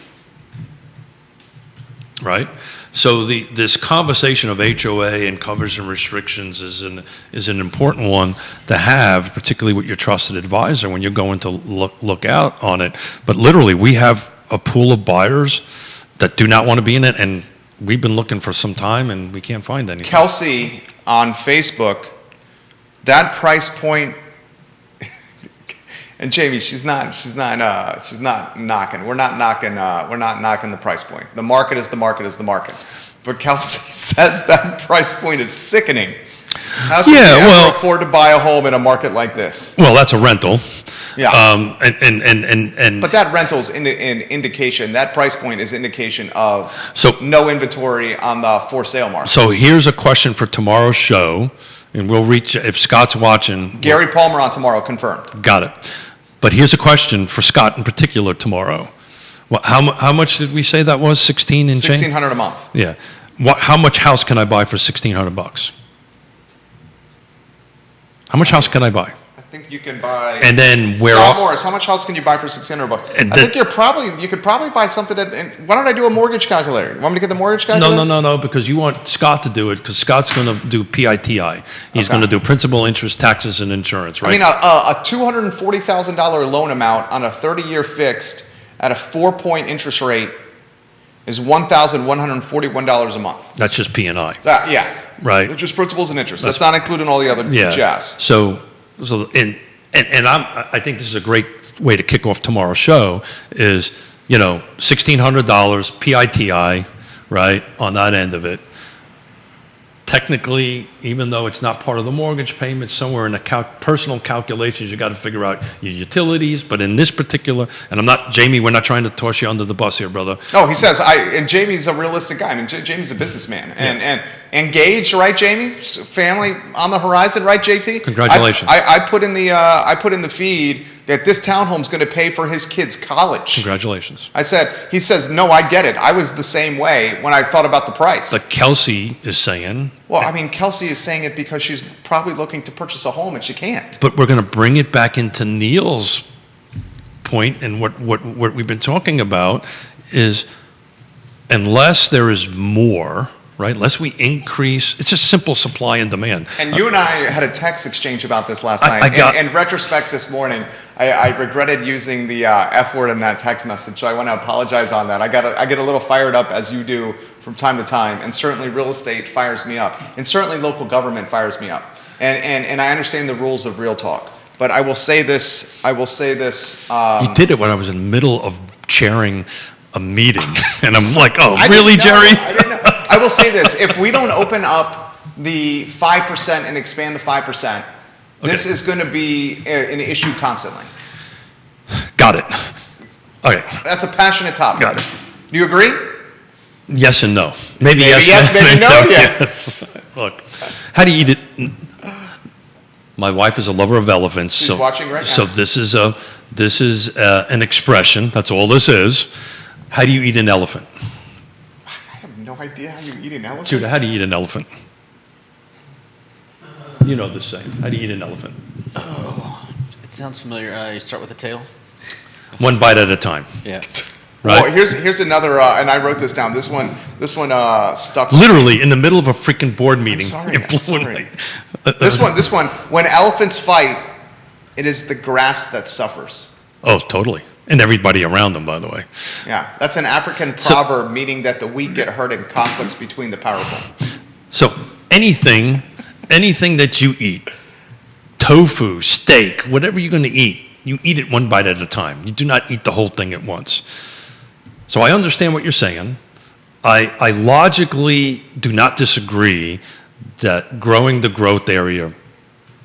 right? So this conversation of HOA and covers and restrictions is an important one to have, particularly with your trusted advisor when you're going to look out on it. But literally, we have a pool of buyers that do not want to be in it, and we've been looking for some time, and we can't find anything. Kelsey on Facebook, that price point. And Jamie, she's not knocking. We're not knocking the price point. The market is the market is the market. But Kelsey says that price point is sickening. How can you ever afford to buy a home in a market like this? Well, that's a rental. Yeah. And but that rental's an indication. That price point is indication of no inventory on the for sale market. So here's a question for tomorrow's show, and we'll reach if Scott's watching. Gary Palmer on tomorrow, confirmed. Got it. But here's a question for Scott in particular tomorrow. Well, how much did we say that was? 16 and change? $1,600 a month. Yeah. How much house can I buy for $1,600? How much house can I buy? I think you can buy. And then where? Scott Morris, how much house can you buy for $1,600? I think you could probably buy something. Why don't I do a mortgage calculator? You want me to get the mortgage calculator? No, because you want Scott to do it, because Scott's going to do PITI. He's going to do principal, interest, taxes, and insurance, right? I mean, a $240,000 loan amount on a 30-year fixed at a 4-point interest rate is $1,141 a month. That's just P&I. Yeah. Right. It's just principals and interest. That's not including all the other jazz. So So, I think this is a great way to kick off tomorrow's show is, $1,600 PITI, right, on that end of it. Technically, even though it's not part of the mortgage payment, somewhere in the personal calculations, you got to figure out your utilities. But in this particular, and Jamie, we're not trying to toss you under the bus here, brother. No, he says, and Jamie's a realistic guy. I mean, Jamie's a businessman. And engaged, right, Jamie? Family on the horizon, right, JT? Congratulations. I put in the feed that this townhome's going to pay for his kid's college. Congratulations. He says, no, I get it. I was the same way when I thought about the price. Like Kelsey is saying. Well, I mean, Kelsey is saying it because she's probably looking to purchase a home and she can't. But we're going to bring it back into Neil's point, and what we've been talking about is, unless there is more, right? Unless we increase, it's just simple supply and demand. And you and I had a text exchange about this last night. In retrospect, this morning, I regretted using the F word in that text message, so I want to apologize on that. I get a little fired up, as you do from time to time, and certainly real estate fires me up, and certainly local government fires me up. And I understand the rules of real talk, but I will say this. You did it when I was in the middle of chairing a meeting, and I'm like, oh, I really, didn't know. Jerry? I didn't know. I will say this: if we don't open up the 5% and expand the 5%, this is going to be an issue constantly. Got it. Okay. That's a passionate topic. Got it. Do you agree? Yes and no. Maybe yes, maybe no. Yes. Look, how do you eat it? My wife is a lover of elephants. She's watching right now. So this is an expression. That's all this is. How do you eat an elephant? I have no idea how you eat an elephant. Judah, how do you eat an elephant? You know this saying. How do you eat an elephant? Oh, it sounds familiar. You start with the tail. One bite at a time. Yeah. Right? Well, here's another, and I wrote this down. This one stuck. Literally in the middle of a freaking board meeting. I'm sorry. This one. When elephants fight, it is the grass that suffers. Oh, totally. And everybody around them, by the way. Yeah, that's an African proverb, meaning that the weak get hurt in conflicts between the powerful. So anything that you eat, tofu, steak, whatever you're going to eat, you eat it one bite at a time. You do not eat the whole thing at once. So I understand what you're saying. I logically do not disagree that growing the growth area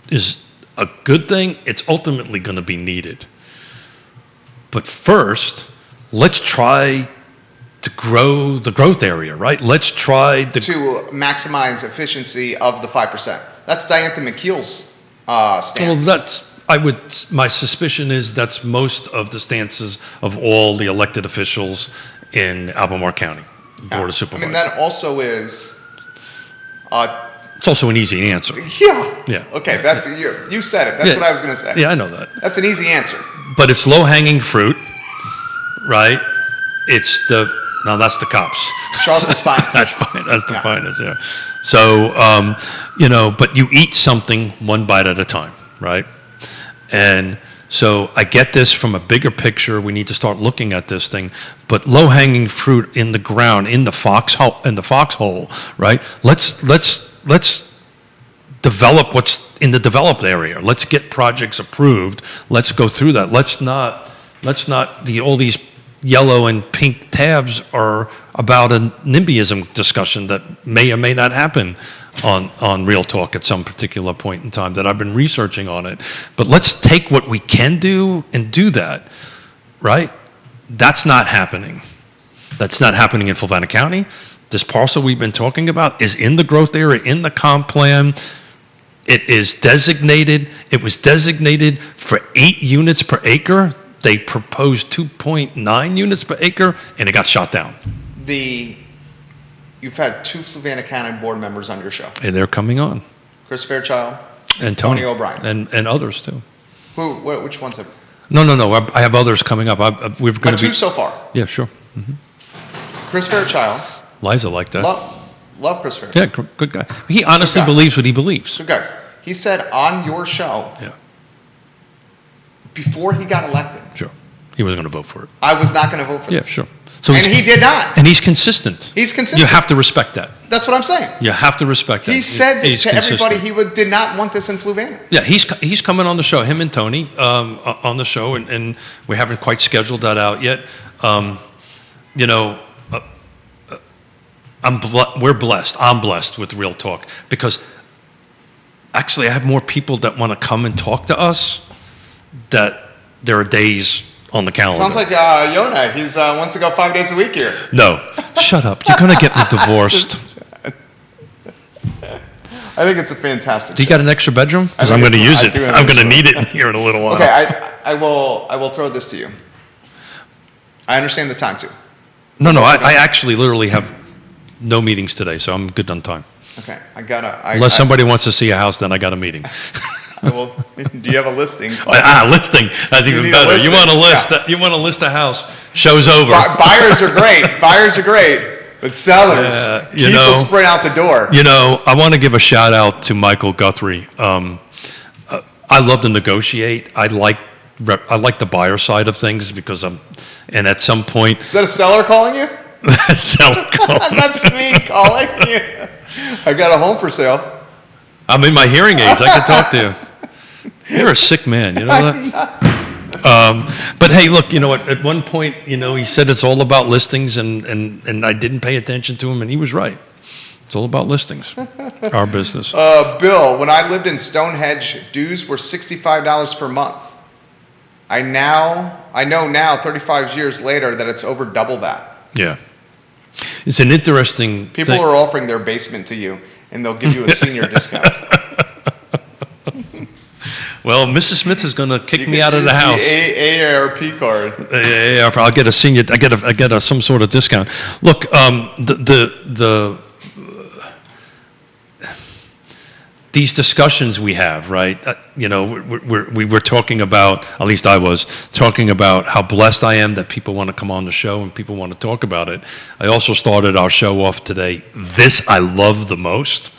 is a good thing. It's ultimately going to be needed. But first, let's try to grow the growth area, right? Let's try to maximize efficiency of the 5%. That's Diantha McKeel's stance. Well, my suspicion is that's most of the stances of all the elected officials in Albemarle County, Board of Supervisors. I mean, that also is. It's also an easy answer. Yeah. Yeah. Okay, that's you said it. That's what I was going to say. Yeah, I know that. That's an easy answer. But it's low-hanging fruit, right? That's the cops. Charleston's finest. That's fine. That's the finest, yeah. So, but you eat something one bite at a time, right? And so I get this from a bigger picture. We need to start looking at this thing. But low-hanging fruit in the ground, in the foxhole, right? Let's develop what's in the developed area. Let's get projects approved. Let's go through that. Let's not all these yellow and pink tabs are about a NIMBYism discussion that may or may not happen on Real Talk at some particular point in time that I've been researching on it. But let's take what we can do and do that, right? That's not happening. That's not happening in Fluvanna County. This parcel we've been talking about is in the growth area, in the comp plan. It was designated for 8 units per acre. They proposed 2.9 units per acre, and it got shot down. You've had 2 Fluvanna County board members on your show. And they're coming on. Chris Fairchild and Tony O'Brien. And others, too. Which ones have? No. I have others coming up. We're going to be 2 so far. Yeah, sure. Mm-hmm. Chris Fairchild. Liza liked that. Love Chris Fairchild. Yeah, good guy. He honestly believes what he believes. Good guys. He said on your show, before he got elected, sure, he wasn't going to vote for it. I was not going to vote for this. Yeah, sure. So and he did not. And he's consistent. He's consistent. You have to respect that. That's what I'm saying. You have to respect that. He said He's to everybody consistent. did not want this in Fluvanna. Yeah, he's coming on the show. Him and Tony on the show, and we haven't quite scheduled that out yet. You know, we're blessed. I'm blessed with Real Talk because actually I have more people that want to come and talk to us that there are days on the calendar. Sounds like Yonna. He's wants to go 5 days a week here. No, shut up. You're going to get me divorced. I think it's a fantastic Do you got an extra bedroom? Because I I'm think going to it's- use I do it. have I'm an going to extra need it here in a little while. Okay, I will throw this to you. I understand the time too. No, I actually literally have no meetings today, so I'm good on time. Okay, I Unless somebody wants to see a house, then I got a meeting. I will. Do you have a listing? Listing. That's You even need a better. listing. You want to list? Yeah. You want to list a house? Show's over. Buyers are great. Buyers are great. But sellers, you Keith know- will sprint out the door. You know, I want to give a shout out to Michael Guthrie. I love to negotiate. I like the buyer side of things because and at some point, Is that a seller calling you? seller call. That's me calling you. I got a home for sale. I'm in my hearing aids. I can talk to you. You're a sick man. You know that? But hey, look, you know what? At one point, you know, he said it's all about listings, and I didn't pay attention to him, and he was right. It's all about listings, our business. Bill, when I lived in Stonehenge, dues were $65 per month. I know now, 35 years later, that it's over double that. Yeah. It's an interesting People thing. are offering their basement to you, and they'll give you a senior discount. Well, Mrs. Smith is going to kick You me can out of use the house. AARP card. Yeah, I'll get a senior. I get some sort of discount. Look, these discussions we have, right? You know, we were talking about, at least I was talking about how blessed I am that people want to come on the show and people want to talk about it. I also started our show off today. This I love the most.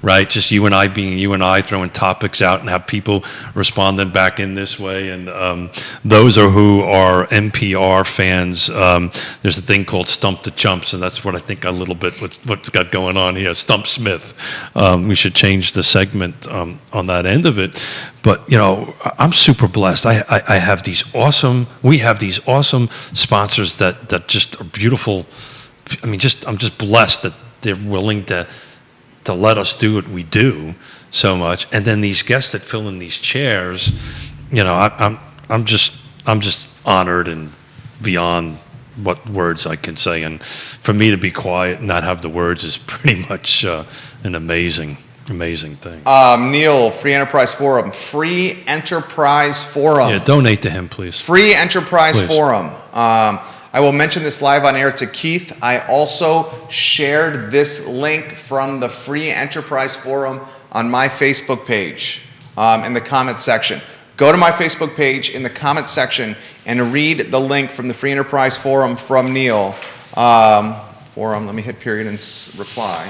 Right, just you and I being you and I, throwing topics out and have people responding back in this way. And those are who are NPR fans. There's a thing called Stump the Chumps, and that's what I think a little bit what's got going on here. Stump Smith. We should change the segment on that end of it. But you know, I'm super blessed. I have these awesome. We have these awesome sponsors that just are beautiful. I mean, I'm just blessed that they're willing to let us do what we do so much, and then these guests that fill in these chairs, you know, I'm just honored and beyond what words I can say. And for me to be quiet and not have the words is pretty much an amazing thing. Neil, Free Enterprise Forum. Free Enterprise Forum. Yeah, donate to him, please. Free Enterprise Please. Forum. I will mention this live on air to Keith. I also shared this link from the Free Enterprise Forum on my Facebook page in the comments section. Go to my Facebook page in the comments section and read the link from the Free Enterprise Forum from Neil. Forum, let me hit period and reply.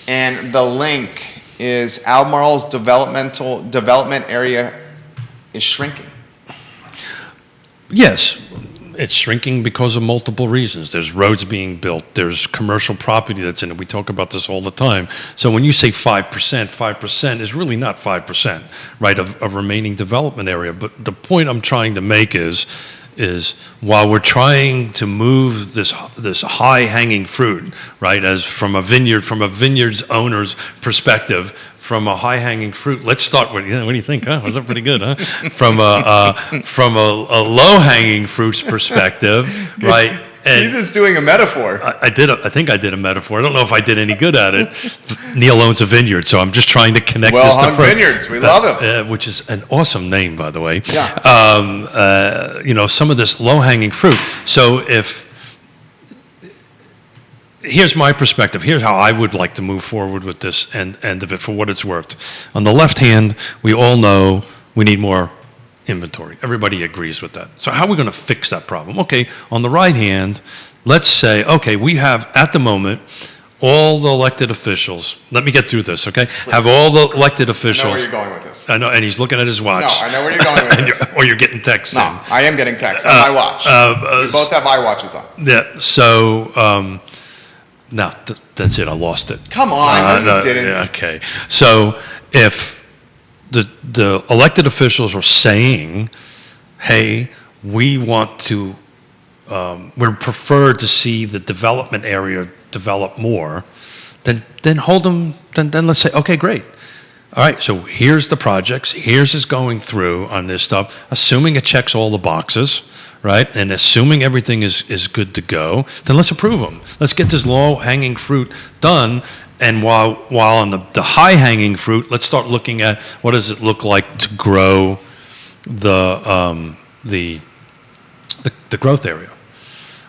And the link is Albemarle's development area is shrinking. Yes, it's shrinking because of multiple reasons. There's roads being built. There's commercial property that's in it. We talk about this all the time. So when you say 5% is really not 5%, right, of remaining development area. But the point I'm trying to make is while we're trying to move this high-hanging fruit, right, as from a vineyard's owner's perspective, from a high-hanging fruit, let's start with, what do you think, huh? Was that pretty good, huh? From a low-hanging fruit's perspective, right? And Keith is doing a metaphor. I think I did a metaphor. I don't know if I did any good at it. Neil owns a vineyard, so I'm just trying to connect this to Well-hung vineyards, we love him. which is an awesome name, by the way. Yeah. You know, some of this low-hanging fruit. So here's my perspective. Here's how I would like to move forward with this end of it for what it's worth. On the left hand, we all know we need more inventory. Everybody agrees with that. So how are we going to fix that problem? Okay, on the right hand, let's say, okay, we have at the moment all the elected officials, let me get through this, okay? Have all the elected I know officials. where you're going with this. I know, and he's looking at his watch. No, I know where you're going with this. Or you're getting texts in. No, I am getting texts on my watch. We both have iWatches on. Yeah, so, no, that's it, I lost it. Come on, no, you didn't. Yeah, okay, so if the elected officials are saying, hey, we want to, we're preferred to see the development area develop more, then hold them, then let's say, okay, great. All right, so here's the projects, here's what's going through on this stuff, assuming it checks all the boxes, right? And assuming everything is good to go, then let's approve them. Let's get this low-hanging fruit done. And while on the high-hanging fruit, let's start looking at what does it look like to grow the growth area.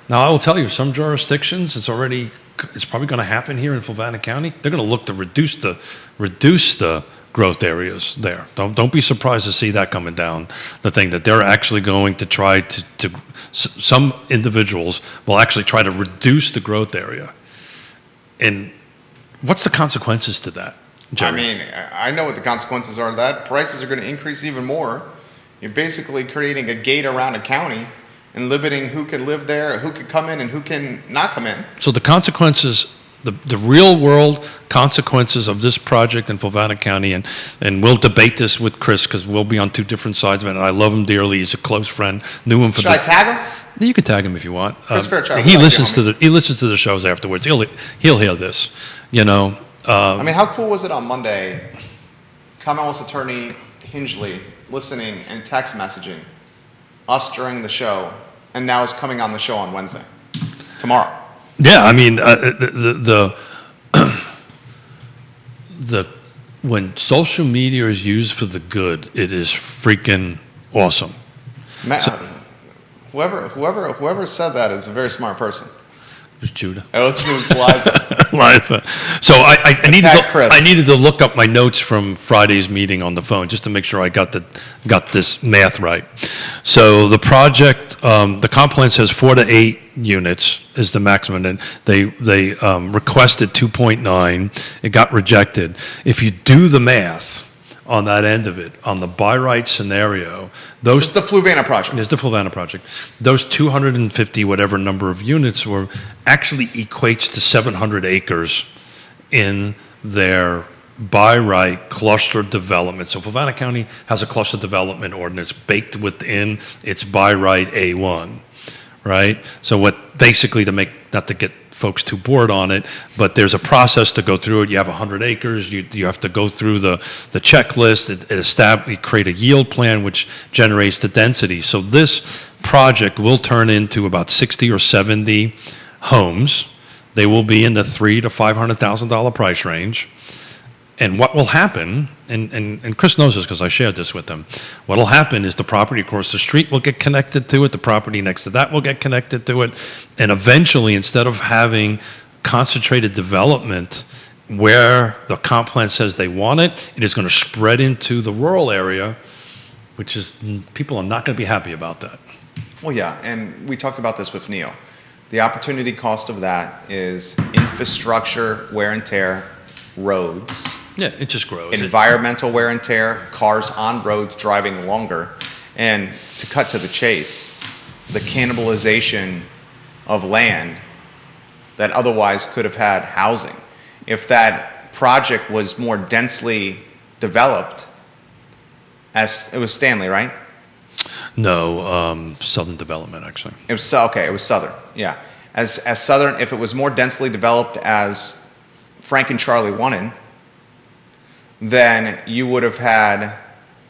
Now, I will tell you, some jurisdictions, it's probably going to happen here in Fluvanna County. They're going to look to reduce the growth areas there. Don't be surprised to see that coming down the thing, that they're actually going to try to some individuals will actually try to reduce the growth area. And what's the consequences to that, Jerry? I mean, I know what the consequences are of that. Prices are going to increase even more. You're basically creating a gate around a county and limiting who can live there, who can come in, and who can not come in. So the consequences, the real world consequences of this project in Fluvanna County, and we'll debate this with Chris because we'll be on two different sides of it. And I love him dearly. He's a close friend. Knew him for. Should I tag him? You can tag him if you want. Chris Fairchild. He listens to the shows afterwards. He'll hear this. You know. I mean, how cool was it on Monday? Commonwealth's attorney Hingley listening and text messaging us during the show, and now is coming on the show on Wednesday, tomorrow. Yeah, I mean, when social media is used for the good, it is freaking awesome. Whoever said that is a very smart person. It was Judah. It was Liza. Liza. So I needed to look up my notes from Friday's meeting on the phone just to make sure I got this math right. So the project, the comp plan says 4 to 8 units is the maximum, and they requested 2.9. It got rejected. If you do the math on that end of it, on the buy right scenario, It's the Fluvanna project. It's the Fluvanna project. Those 250 whatever number of units actually equates to 700 acres in their by right cluster development. So Fluvanna County has a cluster development ordinance baked within its by right A1, right? So what basically not to get folks too bored on it, but there's a process to go through it. You have 100 acres. You have to go through the checklist. You create a yield plan which generates the density. So this project will turn into about 60 or 70 homes. They will be in the $300,000 to $500,000 price range. And what will happen, and Chris knows this because I shared this with him, what will happen is the property across the street will get connected to it, the property next to that will get connected to it, and eventually, instead of having concentrated development where the comp plan says they want it, it is going to spread into the rural area, which is, people are not going to be happy about that. Well, yeah, and we talked about this with Neil. The opportunity cost of that is infrastructure, wear and tear, roads. Yeah, it just grows. Environmental wear and tear, cars on roads driving longer. And to cut to the chase, the cannibalization of land that otherwise could have had housing. If that project was more densely developed, as it was Stanley, right? No, Southern Development, actually. It was Southern, yeah. As Southern, if it was more densely developed as Frank and Charlie wanted, then you would have had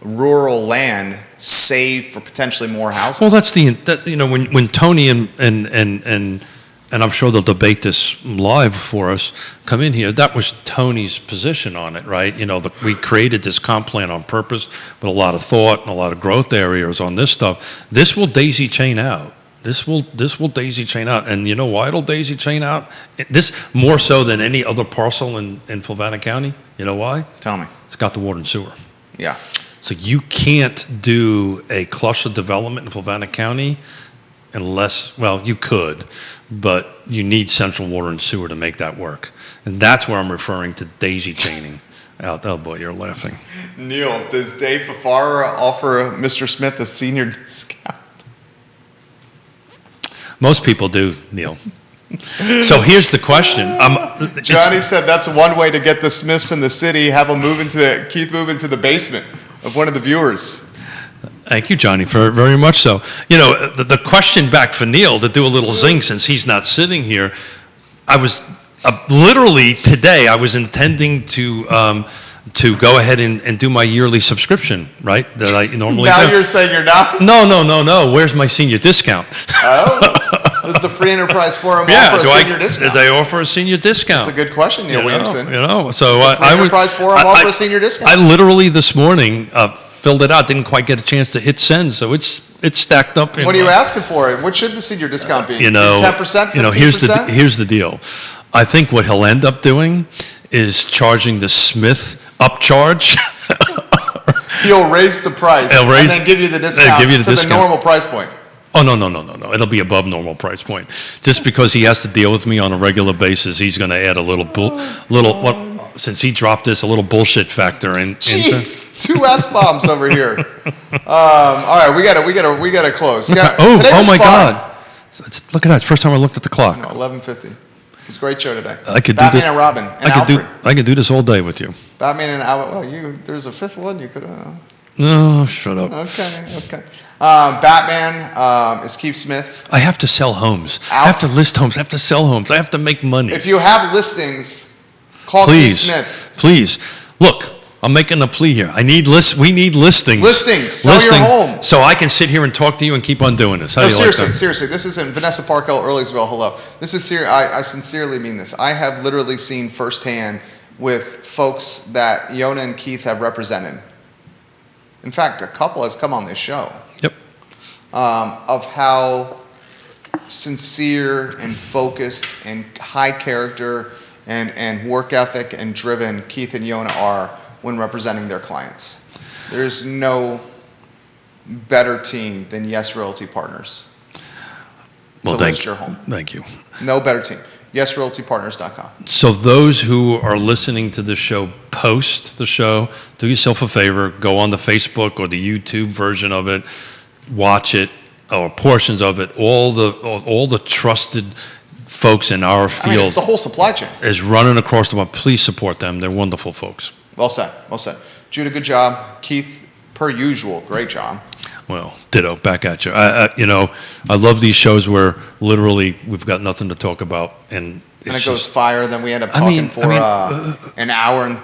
rural land saved for potentially more houses. Well, that's when Tony and I'm sure they'll debate this live for us, come in here, that was Tony's position on it, right? We created this comp plan on purpose with a lot of thought and a lot of growth areas on this stuff. This will daisy chain out. This will daisy chain out. And you know why it'll daisy chain out? This more so than any other parcel in Fluvanna County. You know why? Tell me. It's got the water and sewer. Yeah. So you can't do a cluster development in Fluvanna County unless, well, you could, but you need central water and sewer to make that work. And that's where I'm referring to daisy chaining. Oh boy, you're laughing. Neil, does Dave Fafara offer Mr. Smith a senior discount? Most people do, Neil. So here's the question. Johnny said that's one way to get the Smiths in the city. Have them Keith move into the basement of one of the viewers. Thank you, Johnny, for very much so. You know, the question back for Neil to do a little zing since he's not sitting here. I was literally today. I was intending to go ahead and do my yearly subscription, right? That I normally now do. You're saying you're not? No. Where's my senior discount? Oh. Does the Free Enterprise Forum offer a senior discount? Do they offer a senior discount? That's a good question, Neil Williamson. So does the Free Enterprise Forum offer a senior discount? I literally this morning filled it out. Didn't quite get a chance to hit send, so it's stacked up. What are you asking for? What should the senior discount be? 10%, 15%? Here's the deal. I think what he'll end up doing is charging the Smith upcharge. He'll raise the price and then give you the discount to the normal price point. Oh, no. It'll be above normal price point. Just because he has to deal with me on a regular basis, he's going to add a little since he dropped this, a little bullshit factor in. Jeez, two S-bombs over here. All right, we gotta close. Oh my God. Look at that. It's the first time I looked at the clock. 11:50. It's a great show today. Batman and Robin and Alfred. I could do this all day with you. Batman and Alfred. Well, there's a fifth one. You could have. No, shut up. Okay. Batman is Keith Smith. I have to sell homes. I have to list homes. I have to sell homes. I have to make money. If you have listings, call Keith Smith. Please. Look, I'm making a plea here. We need listings. Sell your home. So I can sit here and talk to you and keep on doing this. Seriously. This isn't Vanessa Parkell, Earlysville. Hello. This is serious. I sincerely mean this. I have literally seen firsthand with folks that Yonna and Keith have represented. In fact, a couple has come on this show. Yep. Of how sincere and focused and high character and work ethic and driven Keith and Yonna are when representing their clients. There's no better team than Yes Realty Partners to list your home. Thank you. No better team. YesRealtyPartners.com. So those who are listening to the show post the show, do yourself a favor, go on the Facebook or the YouTube version of it, watch it, or portions of it. All the trusted folks in our field. It's the whole supply chain. Is running across the board. Please support them. They're wonderful folks. Well said. Judah, good job. Keith, per usual, great job. Well, ditto, back at you. I love these shows where literally we've got nothing to talk about, and it goes fire. Then we end up talking for an hour and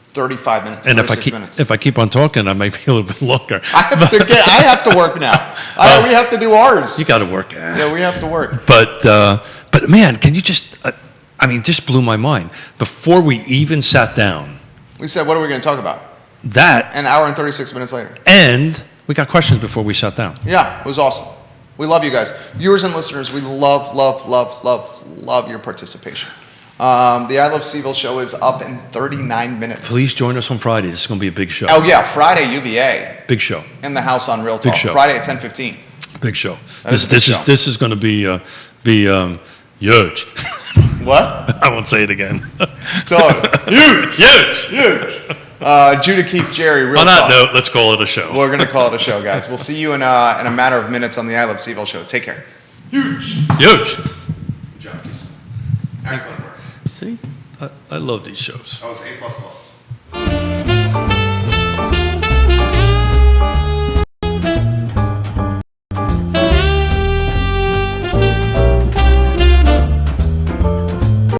35 minutes. And if I keep on talking, I might be a little bit longer. I have to work now. We have to do ours. You got to work. Yeah, we have to work. But man, can you just? Just blew my mind. Before we even sat down, we said, "What are we going to talk about?" That an hour and 36 minutes later, and we got questions before we sat down. Yeah, it was awesome. We love you guys. Viewers and listeners, we love your participation. The I Love CVille show is up in 39 minutes. Please join us on Friday. This is going to be a big show. Oh, yeah, Friday, UVA. Big show. In the house on Real Talk. Friday at 10:15. Big show. This is going to be huge. What? I won't say it again. Huge. Judah, Keith, Jerry, Real Talk. On that note, let's call it a show. We're going to call it a show, guys. We'll see you in a matter of minutes on the I Love CVille show. Take care. Huge. Good job, Keith. Excellent work. See? I love these shows. That was A++.